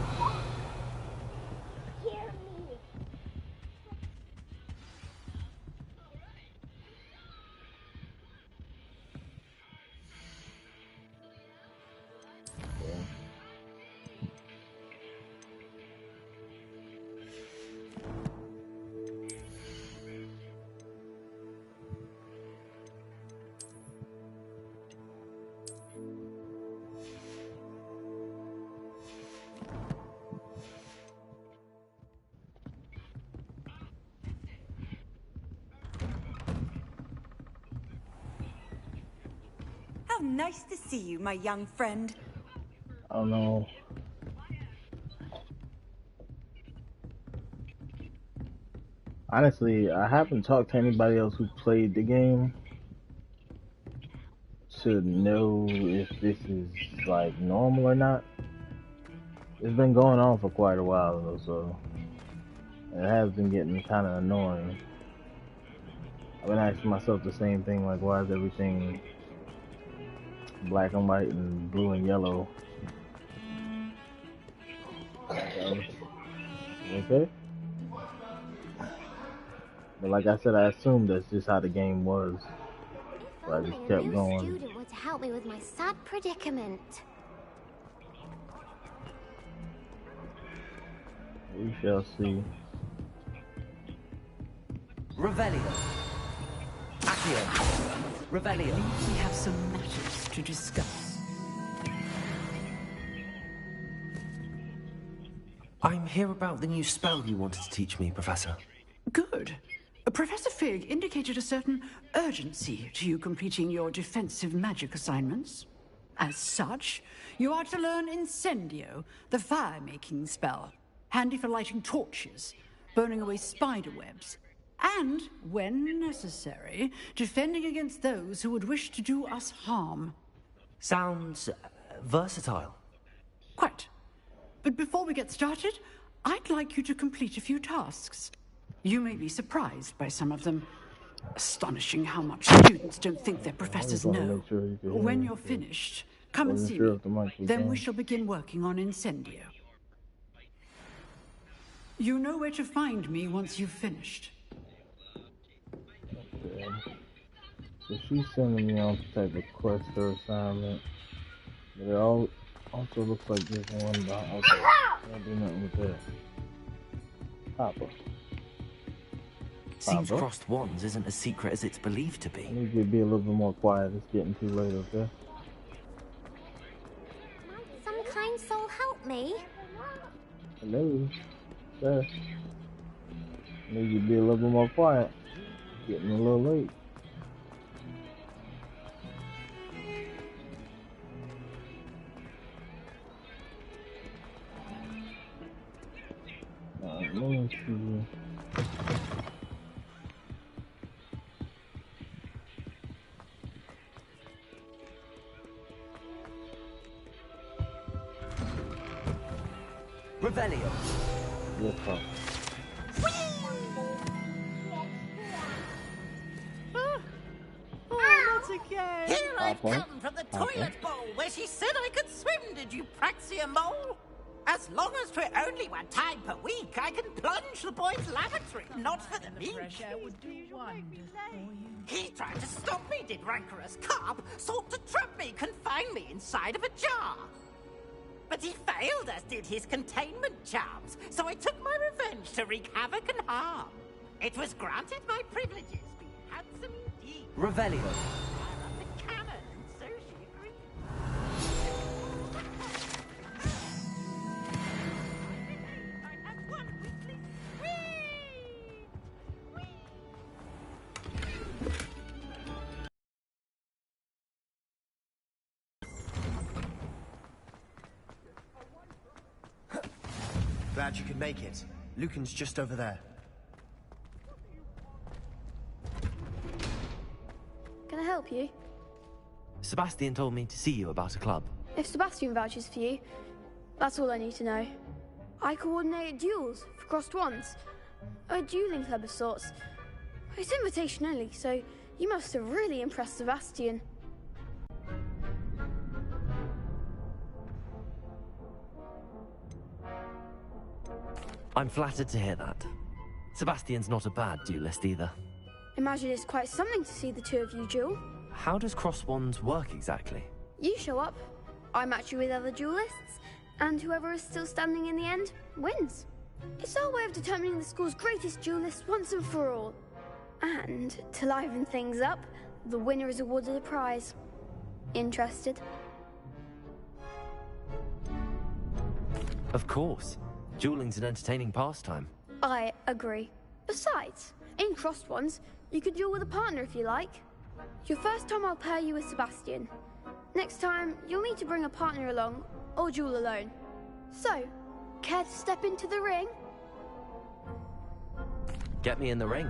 How nice to see you, my young friend. I don't know. Honestly, I haven't talked to anybody else who played the game. to know if this is like normal or not. It's been going on for quite a while though, so it has been getting kind of annoying. I've been asking myself the same thing, like why is everything black and white and blue and yellow? Okay? But like I said, I assumed that's just how the game was. So I just kept going. Student would help me with my sad predicament. We shall see. Revelio. Accio. Revelio. We have some matters to discuss. I'm here about the new spell you wanted to teach me, Professor. Good. Professor Fig indicated a certain urgency to you completing your defensive magic assignments. As such, you are to learn Incendio, the fire-making spell, handy for lighting torches, burning away spider webs, and, when necessary, defending against those who would wish to do us harm. Sounds versatile. Quite. But before we get started, I'd like you to complete a few tasks. You may be surprised by some of them. Astonishing how much students don't think their professors know. When you're finished, come and see me. Then we shall begin working on Incendio. You know where to find me once you've finished. Okay. So she's sending me on some type of quest or assignment. But it all also looks like there's one down. Okay, can't do nothing with that. Papa. Seems crossed wands isn't as secret as it's believed to be. I need you to be a little bit more quiet. It's getting too late, okay? Might some kind soul help me? Hello, sir. I need you to be a little bit more quiet. It's getting a little late. Alright, let me see. Revelio. Yes, sir. Oh, not again! Here I've Papa. come from the toilet bowl where she said I could swim, did you praxia mole? As long as 'twere only one time per week, I can plunge the boy's lavatory, not for the meek. Fresh air would do wonders for you. He tried to stop me, did rancorous carp, sought to trap me, confine me inside of a jar. But he failed, as did his containment charms, so I took my revenge to wreak havoc and harm. It was granted my privileges, being handsome indeed. Revelio. The cannon, and so she agreed. I had one weekly. Glad you could make it. Lucan's just over there. Can I help you? Sebastian told me to see you about a club. If Sebastian vouches for you, that's all I need to know. I coordinate duels for crossed wands. A dueling club of sorts. It's invitation only, so you must have really impressed Sebastian. I'm flattered to hear that. Sebastian's not a bad duelist either. Imagine it's quite something to see the two of you duel. How does cross wands work exactly? You show up, I match you with other duelists, and whoever is still standing in the end wins. It's our way of determining the school's greatest duelist once and for all. And to liven things up, the winner is awarded a prize. Interested? Of course. Dueling's an entertaining pastime. I agree. Besides, in crossed ones, you could duel with a partner if you like. Your first time I'll pair you with Sebastian. Next time, you'll need to bring a partner along, or duel alone. So, care to step into the ring? Get me in the ring.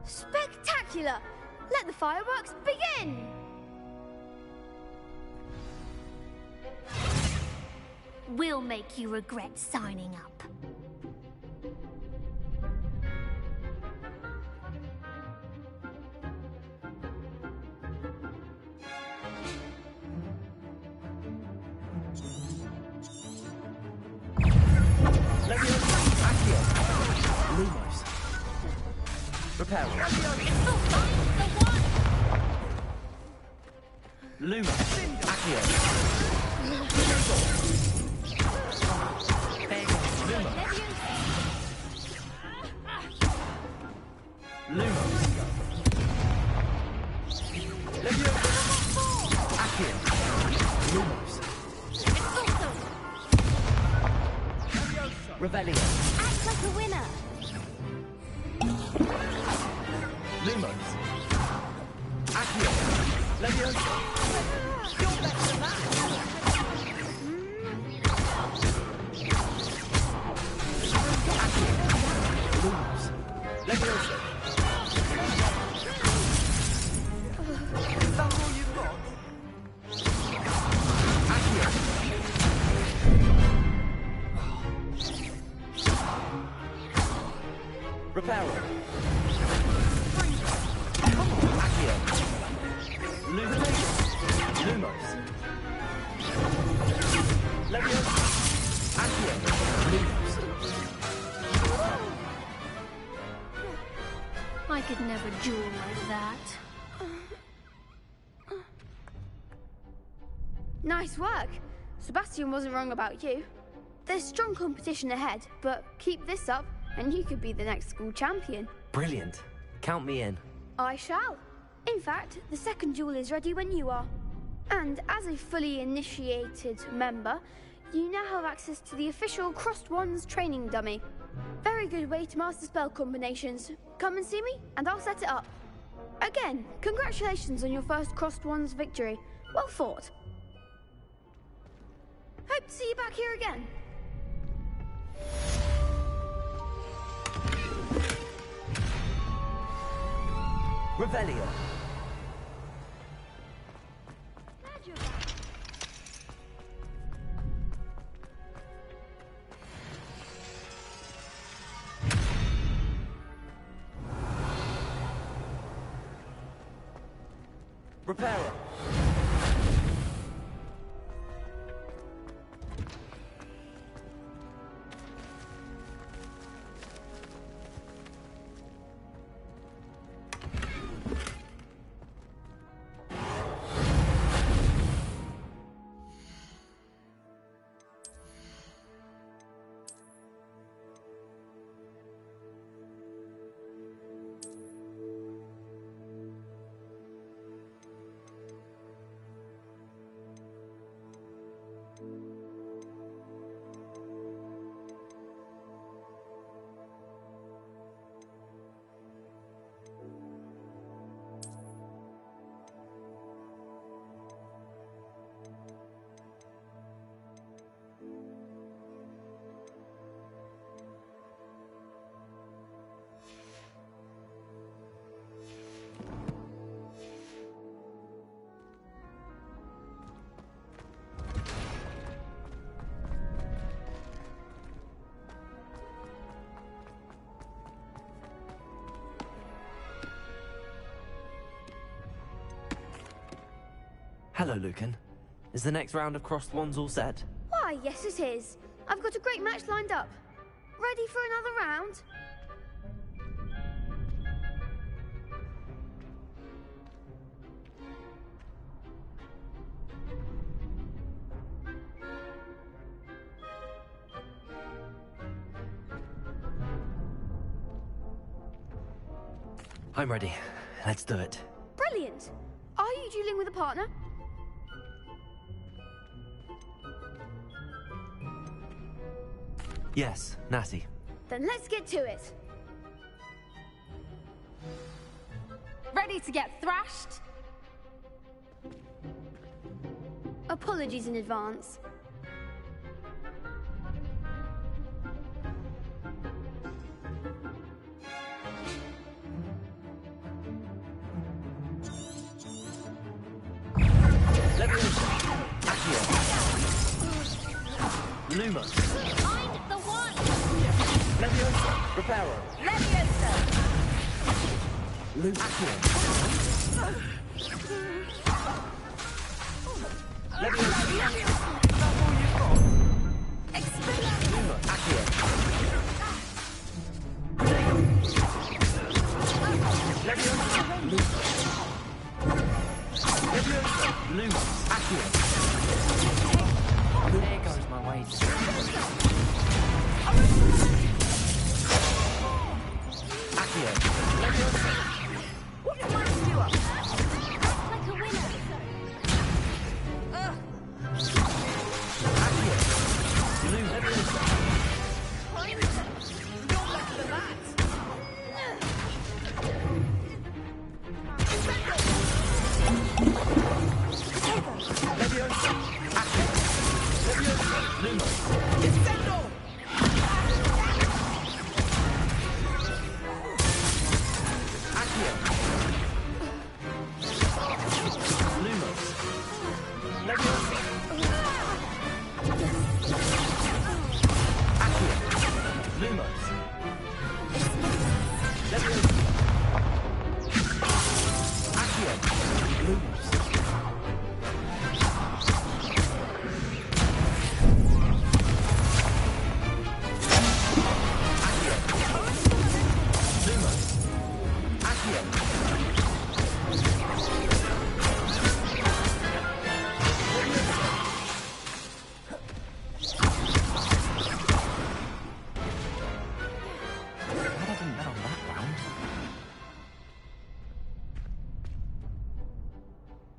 Spectacular! Let the fireworks begin! will make you regret signing up. Lumos. Repair. Lumos. Accio. Lumos. Accio. Lumos. Revelio. Act like a winner. Lumos. Accio. Leviosa. You're better than that. Accio. Lumos. Leviosa. Is that all you've got? Accio. Reparo. Accio. Lumos. Lumos. Leviosa. Accio. Lumos. I could never duel like that. Nice work. Sebastian wasn't wrong about you. There's strong competition ahead, but keep this up and you could be the next school champion. Brilliant. Count me in. I shall. In fact, the second duel is ready when you are. And as a fully initiated member, you now have access to the official Crossed Wands training dummy. Very good way to master spell combinations. Come and see me, and I'll set it up. Again, congratulations on your first Crossed Wands victory. Well fought. Hope to see you back here again. Revelio. Reparo. Hello, Lucan. Is the next round of Crossed Wands all set? Why, yes it is. I've got a great match lined up. Ready for another round? I'm ready. Let's do it. Brilliant. Are you dueling with a partner? Yes, Natty. Then let's get to it. Ready to get thrashed? Apologies in advance. Lumos. Find the one! Leviosa. Reparo. Leviosa! Accio. Leviosa. That's all you've got. Lumos. Accio. Leviosa. Leviosa. Lumos. Accio. There goes my wages. Accio. Leviosa. What winds you up? Act like a winner! Accio. Lumos. Leviosa. You're better than that! Leviosa. Accio. Leviosa. Lumos. Incendio. Accio. Lumos. Leviosa. Accio. Lumos. Leviosa. Accio. Lumos.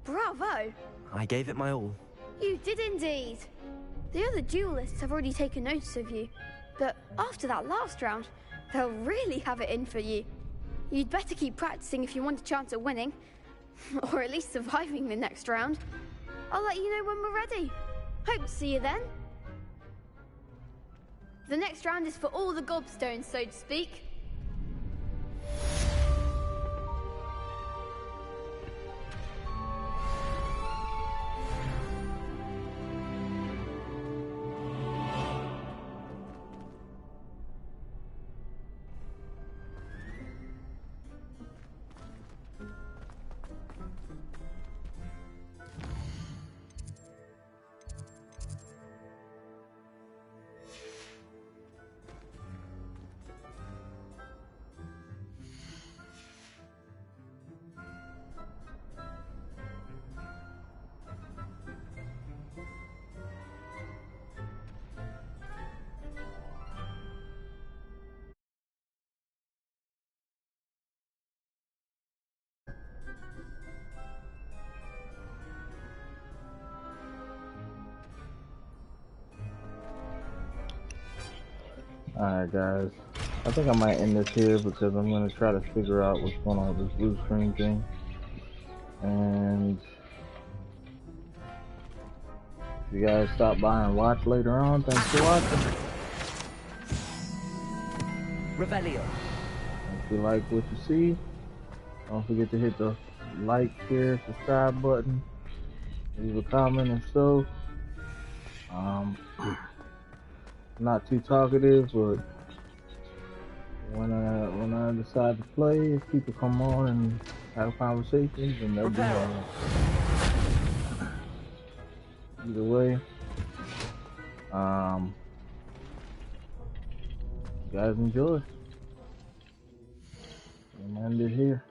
Bravo! I gave it my all. You did indeed. The other duelists have already taken notice of you, but after that last round, they'll really have it in for you. You'd better keep practicing if you want a chance at winning, or at least surviving the next round. I'll let you know when we're ready. Hope to see you then. The next round is for all the gobstones, so to speak. Alright guys, I think I might end this here because I'm going to try to figure out what's going on with this blue screen thing. And if you guys stop by and watch later on, thanks for watching. Revelio. If you like what you see, don't forget to hit the like, share, subscribe button, leave a comment and so. Not too talkative, but when I decide to play, if people come on and have conversations, and they'll be on. Either way, you guys enjoy. I'm gonna end it here.